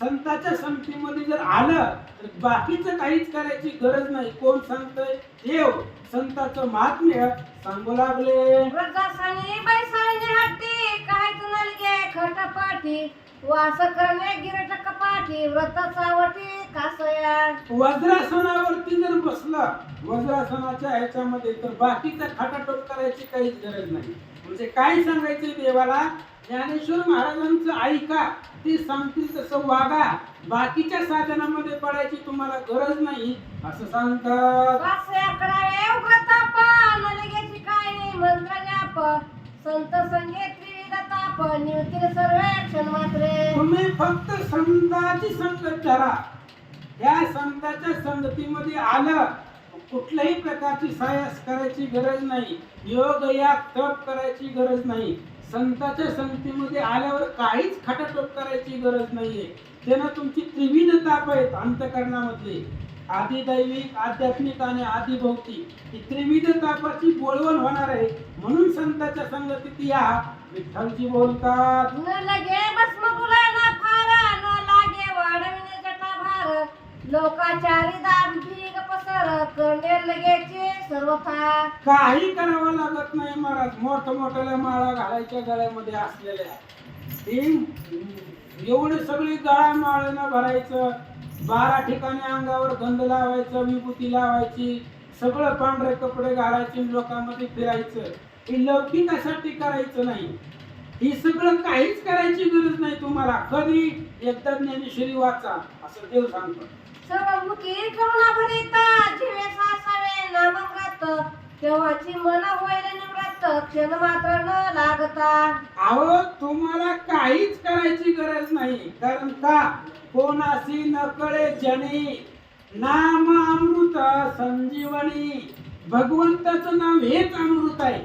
संताच्या संगतीमध्ये जर आलं तर बाकीचं काहीच करायची गरज नाही. कोण सांगतंय? देव. संताचं महात्म्य सांगू लागले. व्रतासानी बैसाळणे हट्टी, काय नलगे खटपाटी, वास करणे गिरट कपाटी, व्रत सावटी कासया. वज्रासनावरती जर बसला, वज्रासनाच्या ह्याच्यामध्ये, तर बाकीचा खाटाटोप करायची काहीच गरज नाही. म्हणजे काय सांगायचंय देवाला? ज्ञानेश्वर महाराजांचं ऐका, ते सांगतील तसं वागा, बाकीच्या साधनामध्ये पडायची तुम्हाला गरज नाही असं सांगतात. कासया करावे उग्र ताप, नलगेची काय मंत्र जाप, संत संगे त्रिविध ताप, निवतील सर्व क्षण मात्रे. तुम्ही फक्त संताची संगत धरा. या संताच्या संगतीमध्ये आलं, कुठल्याही प्रकारची सायास करायची गरज नाही, योग या तप करायची गरज नाही. संताच्या संगतीमध्ये आल्यावर काहीच खटाटोप करायची गरज नाहीये. त्यांना तुमची त्रिविध ताप आहेत अंतःकरणामधले, आदिदैविक, आध्यात्मिक आणि आदिभौतिक. ही त्रिविध तापाची बोलवण होणार आहे. म्हणून संताच्या संगतीत या. विठ्ठलजी बोलतात, न लगे भस्म तुला न फार, न लागे वाढविणे जटाभार, लोकाचारी दांभिक पसर, करणे लगेचे सर्वथा. काही करावं लागत नाही महाराज. मोठमोठ्याला माळा घालायच्या गळ्यामध्ये असलेल्या, एवढे सगळी गळा माळेनं भरायचं, 12 ठिकाणी अंगावर गंध लावायचं, विभूती लावायची, सगळं पांढरे कपडे घालायचे, लोकांमध्ये फिरायचं. हे लौकिकासाठी करायचं नाही. ही सगळं काहीच करायची गरज नाही तुम्हाला. कधी एकदा ज्ञानेश्वरी वाचा असं देव सांगतो. सर्वमुखी करुणा भरिता, जीवे सासावे नामव्रत, तेव्हाची मन होईल निवृत्त, क्षण मात्र न लागता. अहो तुम्हाला काहीच करायची गरज नाही. कारण का? कोणाशी न कळे जनी, नाम अमृत संजीवनी. भगवंताचं नाव हेच अमृत आहे.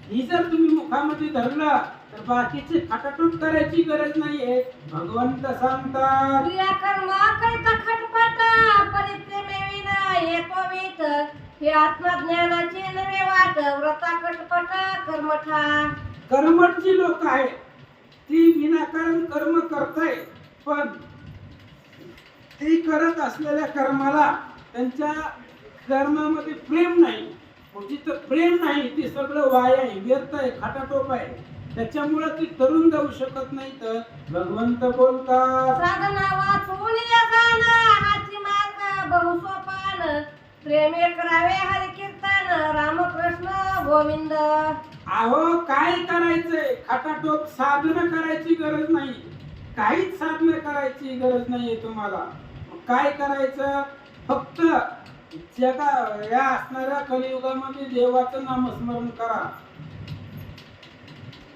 ही जर तुम्ही मुखामध्ये धरलं तर बाकीचे खटाटूट करायची गरज नाहीये. भगवंत सांगतात, क्रिया कर्म करिता खटपट, परिप्रेमे विना येतो वीत, हे आत्मज्ञानाची नवे वाट, व्रता कटपट कर्मठा. कर्मठ जी लोक आहेत ती विनाकारण कर्म करताय, पण ती करत असलेल्या कर्माला त्यांच्या कर्मामध्ये प्रेम नाही. जिथं प्रेम नाही ते सगळं वाया आहे, व्यर्थ आहे, खाटाटोप आहे. त्याच्यामुळे ती तरुण जाऊ शकत नाही. तर भगवंत बोलतात, साधना वाचून जाण, हाची मार्ग बहु सोपान प्रेमे करावे हरी कीर्तन रामकृष्ण गोविंद. अहो काय करायचंय, खटाटोप साधन करायची गरज नाही, काहीच साधन करायची गरज नाहीये तुम्हाला. काय करायचं, फक्त या असणाऱ्या कलियुगामध्ये देवाचं नामस्मरण करा.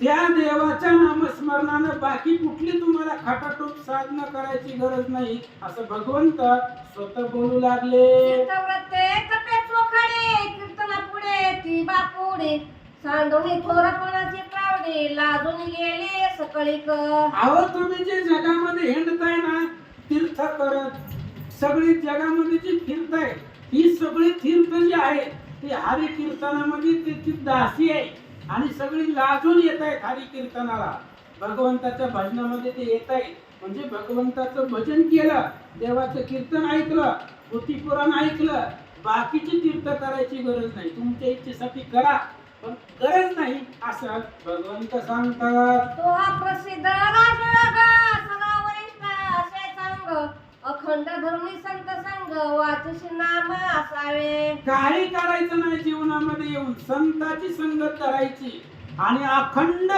त्या देवाच्या नामस्मरणानं बाकी कुठली तुम्हाला खटाटोप साधना करायची गरज नाही, असं भगवंत स्वतः बोलू लागले. चित्तवृत्ते तपे चोखाडे कीर्तना पुढे ती बापुडे सांडोनी थोरपणाची प्रावडे लाजून गेले सकळीक. अहो तुम्ही जे जगामध्ये हिंडताय ना तीर्थ करत, सगळी जगामध्ये जी फिरताय ही सगळी तीर्थ जी आहे ती हरी कीर्तनामध्ये त्याची दासी आहे आणि सगळी लाजून येत आहेत हरी कीर्तनाला. भगवंताच्या भजनामध्ये ते येत आहे म्हणजे भगवंताचं भजन केलं, देवाचं कीर्तन ऐकलं, स्तुती पुराण ऐकलं, बाकीची तीर्थ करायची गरज नाही. तुमच्या इच्छेसाठी करा पण गरज नाही असं भगवंत सांगतात. तो हा प्रसिद्ध राजयोगा सदा वरिष्ठ असे सांग अखंड धर्मी संत संग वाचशी नाम असावे. काही करायचं नाही जीवनामध्ये येऊन संताची संगत करायची आणि अखंड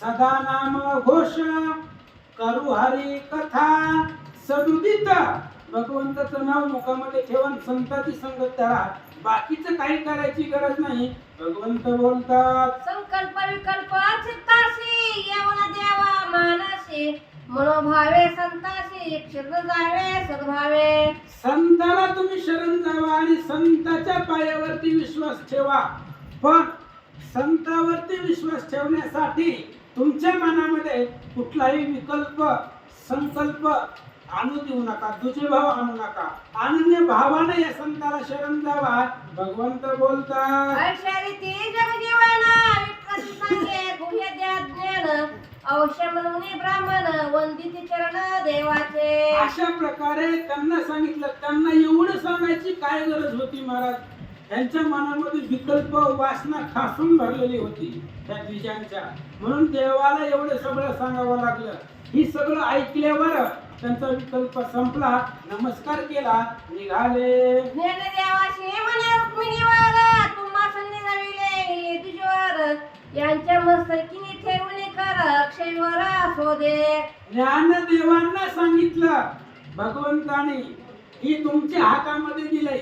सदा नाम घोष करू हरी कथा सदुदित भगवंताचं नाव मुखामध्ये ठेवून संताची संगत करा, बाकीचं काही करायची गरज नाही. भगवंत बोलतात संकल्प विकल्प चित्ताशी येऊन देवा मानसी मनोभावे संताशी क्षीर्ण जावे सद्भावे. संताला तुम्ही शरण जावा आणि संताच्या पायावरती विश्वास ठेवा, पण संतावरती विश्वास ठेवण्यासाठी तुमच्या मनामध्ये कुठलाही विकल्प संकल्प आणू देऊ नका, तुझे भाव आणू नका, अनन्य भावाने या संताला शरण जावा. भगवंत बोलतात ऐशारीती जगजीवन विप्रती सांगे गुह्य ज्ञान अवश्य म्हणून ब्राह्मण वंदिती चरण देवाचे. अशा प्रकारे त्यांना सांगितलं. त्यांना एवढं सांगायची काय गरज होती महाराज, त्यांच्या मनामध्ये विकल्प वासना खासून भरलेली होती त्या द्विजांच्या, म्हणून देवाला एवढं सगळं सांगावं लागलं. ही सगळं ऐकल्यावर त्यांचा विकल्प संपला, नमस्कार केला, निघाले. ज्ञानदेवाशी म्हणे रुक्मिणीवर तुम्हा संधी नविले तुझ्यावर यांच्या मस्तकीने ठेवणे कर अक्षयवर असो दे. ज्ञानदेवांना सांगितलं भगवंताने ही तुमच्या हातामध्ये दिले,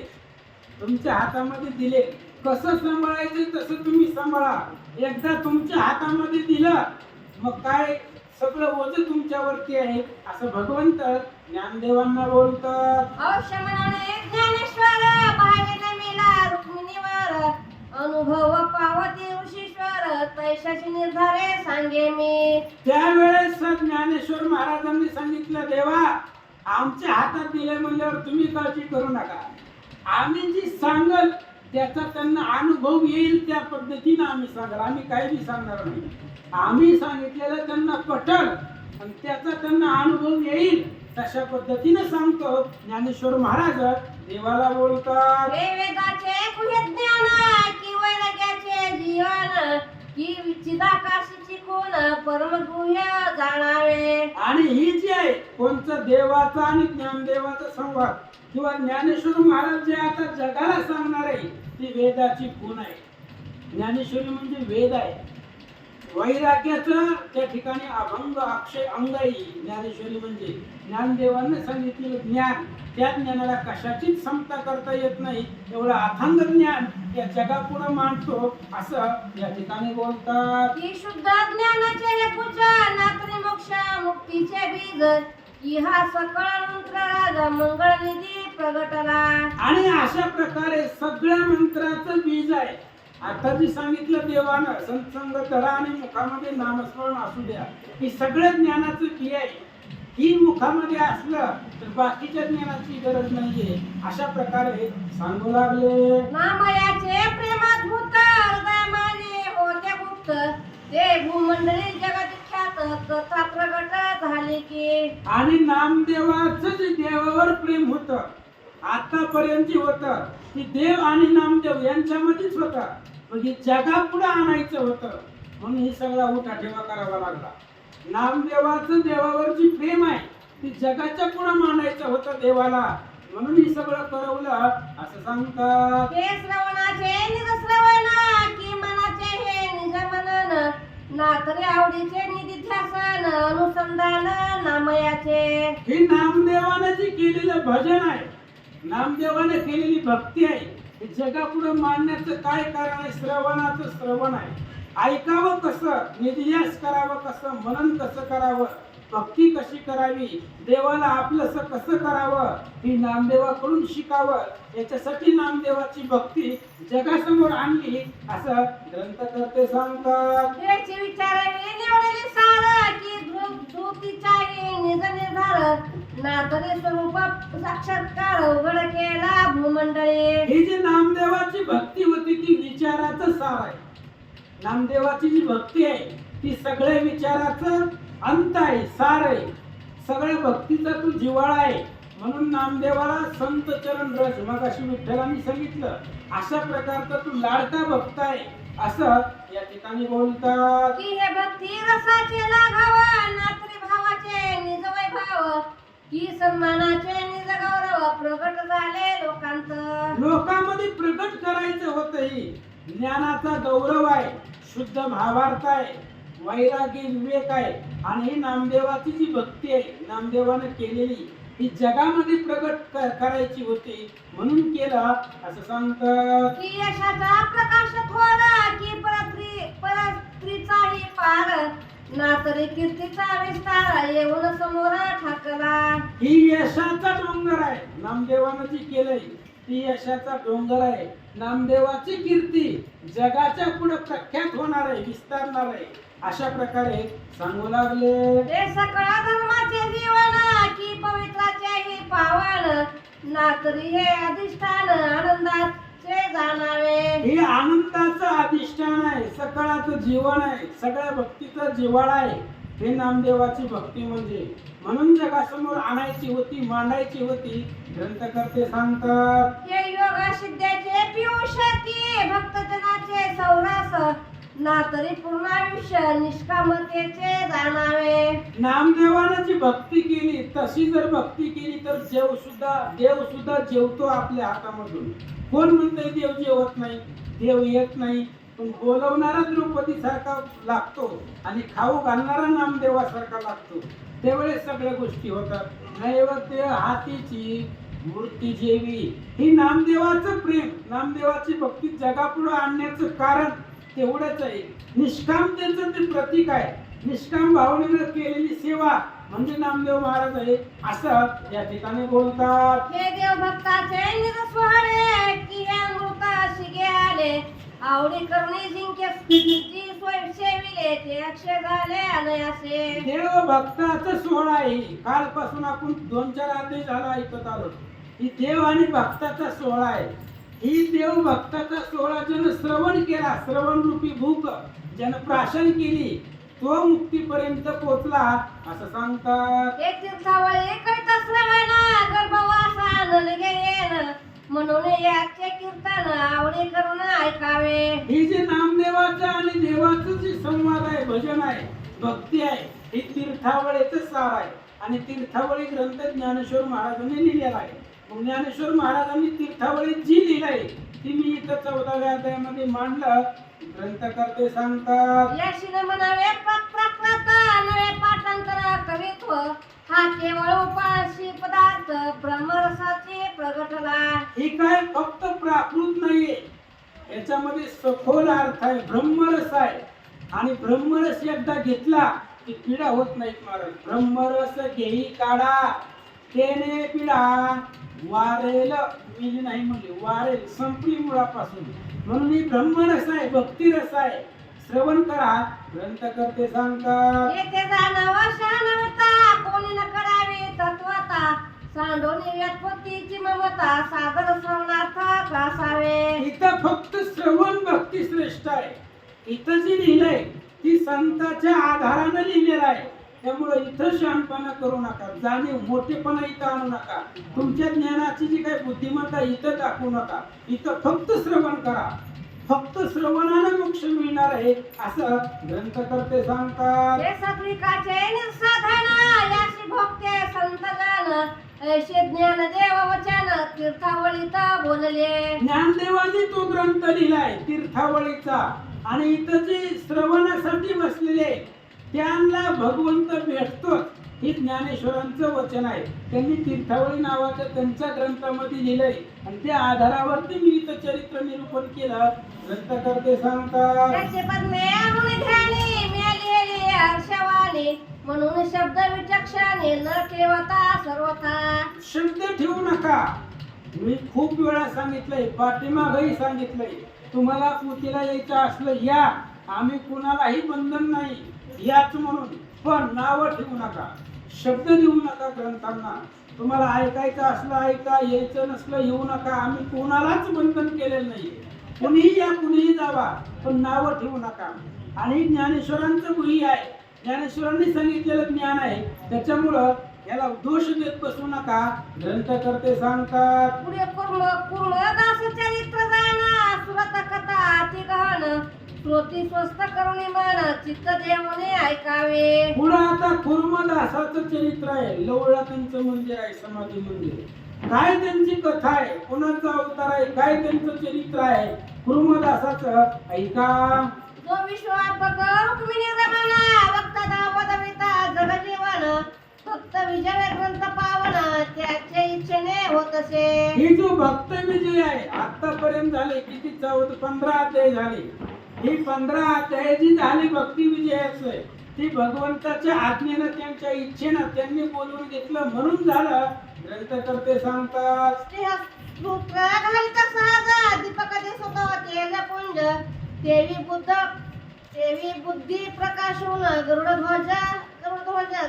तुमच्या हातामध्ये दिले, कसं सांभाळायचं तसं तुम्ही सांभाळा. एकदा तुमच्या हातामध्ये दिलं मग काय सगळं ओझं तुमच्यावरती आहे असं भगवंत ज्ञानदेवांना बोलतात. अवश्य म्हणाले ज्ञानेश्वर भावे नमिला रुक्मिणीवर अनुभव पावती ऋषीश्वर तैशाची निर्धारे सांगे मी. त्यावेळेस ज्ञानेश्वर महाराजांनी सांगितलं, देवा आमच्या हातात दिले म्हणल्यावर तुम्ही काळजी करू नका, आम्ही जी सांगल त्याचा त्यांना अनुभव येईल त्या पद्धतीनं आम्ही सांगाल, आम्ही काही बी सांगणार नाही. आम्ही सांगितलेलं त्यांना पटल आणि त्याचा त्यांना अनुभव येईल तशा पद्धतीने सांगतो. ज्ञानेश्वर महाराज देवाला बोलतात हे वेदाचे गुह्य ज्ञान की वैराग्याचे जीवन की चिदाकाशीची कोण परमगुह्य जाणावे. आणि ही जी आहे कोणचं देवाचा आणि ज्ञानदेवाचा संवाद किंवा ज्ञानेश्वर महाराज जे आता जगाला सांगणार आहे ती वेदाची खूण आहे. ज्ञानेश्वरी म्हणजे वेद आहे. वैराग्याचं त्या ठिकाणी अभंग अक्षय अंग आहे ज्ञानेश्वरी म्हणजे. ज्ञानदेवांना सांगितलेलं ज्ञान, त्या ज्ञानाला कशाचीच क्षमता करता येत नाही, एवढं अथांग ज्ञान त्या जगापुढे मांडतो असं या ठिकाणी बोलतात. की शुद्ध ज्ञानाचे हे पूजन नात्री मोक्ष मुक्तीचे बीज की हा सकळ मंत्र राजा मंगळ निधी प्रगटला. आणि अशा प्रकारे सगळ्या मंत्राचं बीज आहे. आता जी सांगितलं देवानं संसंग धरा आणि मुखामध्ये नामस्मरण असू द्या, ही सगळं ज्ञानाचं बी आहे. ही मुखामध्ये असलं तर बाकीच्या ज्ञानाची गरज नाहीये. अशा प्रकारे सांगू लागले. नामयाचे प्रेमाद्भुत हृदय माझे होते गुप्त ते भूमंडळी जगविख्यात कथा प्रगट झाली की. आणि नामदेवाचं जे देवावर प्रेम होतं आतापर्यंत जे होतं ते देव आणि नामदेव यांच्यामध्येच होतं, म्हणजे जगापुढे आणायचं होतं, म्हणून ही सगळा उठाठेवा करावा लागला. नामदेवाचं देवावर जी प्रेम आहे ती जगाच्या पुढे मांडायचं होतं देवाला, म्हणून हे सगळं करवलं असं सांगतात. हे श्रवणाचे निज श्रवण की मनाचे हे निज मनन ना तरी आवडीचे निधी ध्यासन अनुसंधान नामयाचे. हे नामदेवाने जे केलेलं भजन आहे, नामदेवाने केलेली भक्ती आहे, हे जगापुढे मांडण्याचं काय कारण आहे? श्रवणाचं श्रवण आहे. ऐकावं कसं, निध्यास करावं कसं, मनन कसं करावं, भक्ती कशी करावी, देवाला आपलंसं कसं करावं, ही नामदेवाकडून शिकावं. याच्यासाठी नामदेवाची भक्ती जगासमोर आणली असं ग्रंथकर्ते सांगतात. याचे विचारावे निवडले सार की धृतीचा निज निर्धार ना तरी स्वरूप साक्षात्कार उघड केला भूमंडळी. ही जी नामदेवाची भक्ती होती ती विचाराचं सार आहे. नामदेवाची जी भक्ती आहे ती सगळ्या विचाराचं अंत आहे, सार आहे. सगळ्या भक्तीचा तू जिव्हाळा आहे. म्हणून नामदेवाला संत चरण रज, मगाशी विठ्ठलांनी सांगितलं, अशा प्रकारचा तू लाडका भक्त आहे असं या ठिकाणी बोलतात. की हे भक्ती रसाचे लाघाव ना तरी भावाचे निज वैभाव की सन्मानाचे निज गौरव प्रगट झाले लोकांत. लोकांमध्ये प्रगट करायचं होतं. ही ज्ञानाचा गौरव आहे, शुद्ध भावार्थ आहे, वैरागी विवेक आहे. आणि ही नामदेवाची जी भक्ती आहे, नामदेवाने केलेली, ही जगामध्ये प्रगट करायची होती म्हणून केलं असं सांगतात. की यशाचा प्रकाश थोडा की परस्त्रीचाही पार ना तरी कीर्तीचा विस्तार येऊन समोर ठाकला. ही यशाचा डोंगर आहे. नामदेवानं जी केलंय ती यशाचा डोंगर आहे. नामदेवाची कीर्ती जगाच्या पुढे प्रख्यात होणार आहे, विस्तारणार आहे, अशा प्रकारे सांगू लागले. हे सकळ धर्माचे जीवन की पवित्राचे ही पावन ना तरी हे अधिष्ठान आनंदाचे जाणावे. हे आनंदाचं अधिष्ठान आहे, सकाळाचं जीवन आहे, सगळ्या भक्तीचं जिव्हाळा आहे. हे नामदेवाची भक्ती म्हणजे म्हणून जगासमोर आणायची होती, मांडायची होती. ग्रंथकर्ते सांगतात. हे योग सिद्धाचे पियुष की भक्तजनाचे सौरास ना तरी पूर्ण आयुष्य निष्कामतेचे जाणावे. नामदेवानं जी भक्ती केली तशी जर भक्ती केली तर देव सुद्धा जेवतो आपल्या हातामधून. कोण म्हणतंय देव जेवत नाही? देव येत नाही, पण बोलवणारा द्रौपदी सारखा लागतो आणि खाऊ घालणारा नामदेवासारखा लागतो. त्यावेळेस सगळ्या गोष्टी होतात. नैवेद्य हातीची मूर्ती जेवी, ही नामदेवाचं प्रेम, नामदेवाची भक्ती जगापुढे आणण्याचं कारण तेवढंच आहे. निष्कामतेचं ते प्रतीक आहे. निष्काम भावनेनं केलेली सेवा म्हणजे नामदेव महाराज आहे असं या ठिकाणी बोलतात. हे देव भक्ताचे निज सोहळे की हे अमृत शिगे आले आवडी करणे जिंके जी सोय सेविले ते अक्षय झाले अनयासे. देव भक्ताचं सोहळा आहे. कालपासून आपण 2-4 अध्याय झाला ऐकत आलो. ही देव आणि भक्ताचा सोहळा आहे. ही देव भक्ताचा सोहळा ज्यानं श्रवण केला, श्रवण रूपी भूक ज्यानं प्राशन केली, तो मुक्तीपर्यंत पोहोचला असं सांगतात. हे तीर्थावळे करीता श्रवण गर्भवासा नलगे येन म्हणून याचे कीर्तन आवडी करून ऐकावे. ही जे नामदेवाचं आणि देवाचं जे संवाद आहे, भजन आहे, भक्ती आहे, ही तीर्थावळीचं सार आहे. आणि तीर्थावळी ग्रंथ ज्ञानेश्वर महाराजांनी लिहिलेला आहे. मग ज्ञानेश्वर महाराजांनी तीर्थावळीत जी लिहिलंय ती मी इथं 14व्या अध्यायामध्ये मांडलं. ग्रंथकर्ते सांगतात. याशिने म्हणावे प्रकृत नवे पाठांतर कवित्व हा केवळ उपाशी पदार्थ ब्रह्मरसाचे प्रगटला. ही काय फक्त प्राकृत नाहीये, याच्यामध्ये सखोल अर्थ आहे, ब्रह्मरस आहे. आणि ब्रह्मरस एकदा घेतला की पीडा होत नाहीत महाराज. ब्रह्मरस घेई काढा तेने पीडा वारेल मिली नाही म्हणले, वारेल संपली मुळापासून. म्हणून ही ब्रह्मरस आहे, भक्तिरस आहे. श्रवण करा. ग्रंथकर्ते सांगतात. येथे जाणव शानवता कोणी न करावे तत्वता सांडोनी व्यात्पत्तीची ममता सादर श्रवणार्थ असावे. इथं फक्त श्रवण भक्ती श्रेष्ठ आहे. इथं जी लिहिलंय ती संतांच्या आधारानं लिहिलेलं आहे. त्यामुळे इथं शहाणपणा करू नका, जाणीव मोठेपणा इथं आणू नका. तुमच्या ज्ञानाची जी काही बुद्धिमत्ता इथं दाखवू नका. इथं फक्त श्रवण करा. फक्त श्रवणानं मोक्ष मिळणार आहे असं ग्रंथकर्ते सांगतात. हे सात्विकाचे निसाधन याशी भोगते संतजन ऐसे ज्ञानदेव वचन तीर्थावळीत बोलले. ज्ञानदेवाने तो ग्रंथ लिहिलाय तीर्थावळीचा, आणि इथं जे श्रवणासाठी बसलेले त्यांना भगवंत भेटतो, हे ज्ञानेश्वरांचं वचन आहे. त्यांनी तीर्थावळी नावाचं त्यांच्या ग्रंथामध्ये लिहिलंय, आणि त्या आधारावरती मी इथं चरित्र निरूपण केलं. ग्रंथकर्ते सांगतात, त्याचे पद्मेहून ध्यानी मेलेले हर्षवाणी, म्हणून शब्द विचक्षणे न ठेवता सर्वथा. शब्द ठेवू नका. मी खूप वेळा सांगितलंय, पाठीमागही सांगितलंय, तुम्हाला पोथीला यायचं असलं या, आम्ही कुणालाही बंधन नाही, याच म्हणून. पण नावं ठेवू नका, शब्द देऊ नका ग्रंथांना. तुम्हाला ऐकायचं असलं ऐका, यायचं नसलं येऊ नका. आम्ही कोणालाच बंधन केलेलं नाही. कुणीही या कुणीही जावा, पण नावं ठेवू नका. आणि ज्ञानेश्वरांचं गुही आहे, ज्ञानेश्वरांनी सांगितलेलं ज्ञान आहे, त्याच्यामुळं याला दोष देत बसू नका. ग्रंथकर्ते सांगतात, पुढे कुर्मदास चरित्र जाणा सुरत कथा अति गहन, श्रोती स्वस्त करुणी मन चित्त देवने ऐकावे. पुढं आता कुर्मदासाचं चरित्र आहे. लवळातांचं मंदिर आहे, समाधी मंदिर. काय त्यांची कथा आहे, कोणाचा अवतार आहे, काय त्यांचं चरित्र आहे, कुर्मदासाचं ऐका. जो विश्वात्मक रुक्मिणी रमण वक्ता दावदविता जगजीवन, फक्त विजय ग्रंथ पावन त्याच्या इच्छेने होतसे. ही जो भक्त विजय आहे, आतापर्यंत झाले किती 15 अध्याय झाले. ही 15 अध्याय जी झाली भक्ती विजयाचं, ती भगवंताच्या आज्ञेनं त्यांच्या इच्छेनं त्यांनी बोलवून घेतलं म्हणून झालं. ग्रंथकर्ते सांगतात, सूत्र घालित सहज दीपक दिसतो तेज पुंज, देवी बुद्धी प्रकाशून गरुडध्वज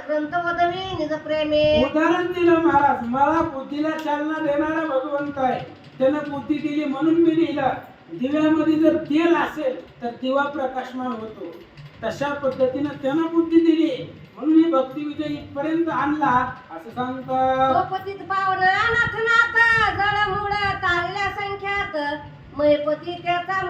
ग्रंथ वदवी निज प्रेमे. उदाहरण दिलं महाराज, मला बुद्धीला चालना देणारा भगवंत आहे, त्यानं बुद्धी दिली म्हणून मी लिहिलं. दिव्यामध्ये जर तेल असेल तर दिवा प्रकाशमान होतो, तशा पद्धतीनं त्यानं बुद्धी दिली म्हणून मी भक्ती विजय इथपर्यंत आणला, असं सांगतात. गोपतीत पावना नाथनाथ जळ मूळ तारल्या संख्यात, मैपती त्याचा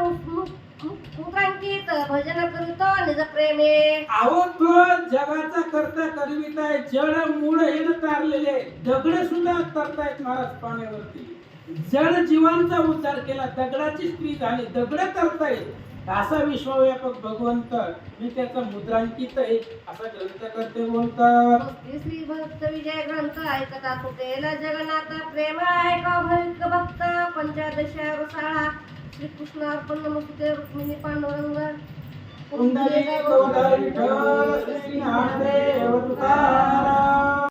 मुखांकित भजन करीतो निज प्रेमे. अहो तो जगाचा करता करवित आहे. जड मूळ हे न तारलेले दगड सुद्धा तरतायत महाराज पाण्यावरती. जड जीवांचा उद्धार केला, दगडाची स्त्री झाली, दगड तरतायत. असा विश्वव्यापक भगवंत, मी त्याचा मुद्रांकित आहे, असा ग्रंथकर्ते बोलतात. श्री भक्त विजय ग्रंथ ऐकता तुटेल जगन्नाथ, प्रेम ऐका भविक भक्त पंचादश रसाळा. श्रीकृष्णार्पण नमस्ते. रुक्मिणी पांडुरंग पुंडलिक वरद विठ्ठल, श्री ज्ञानदेव तुकाराम.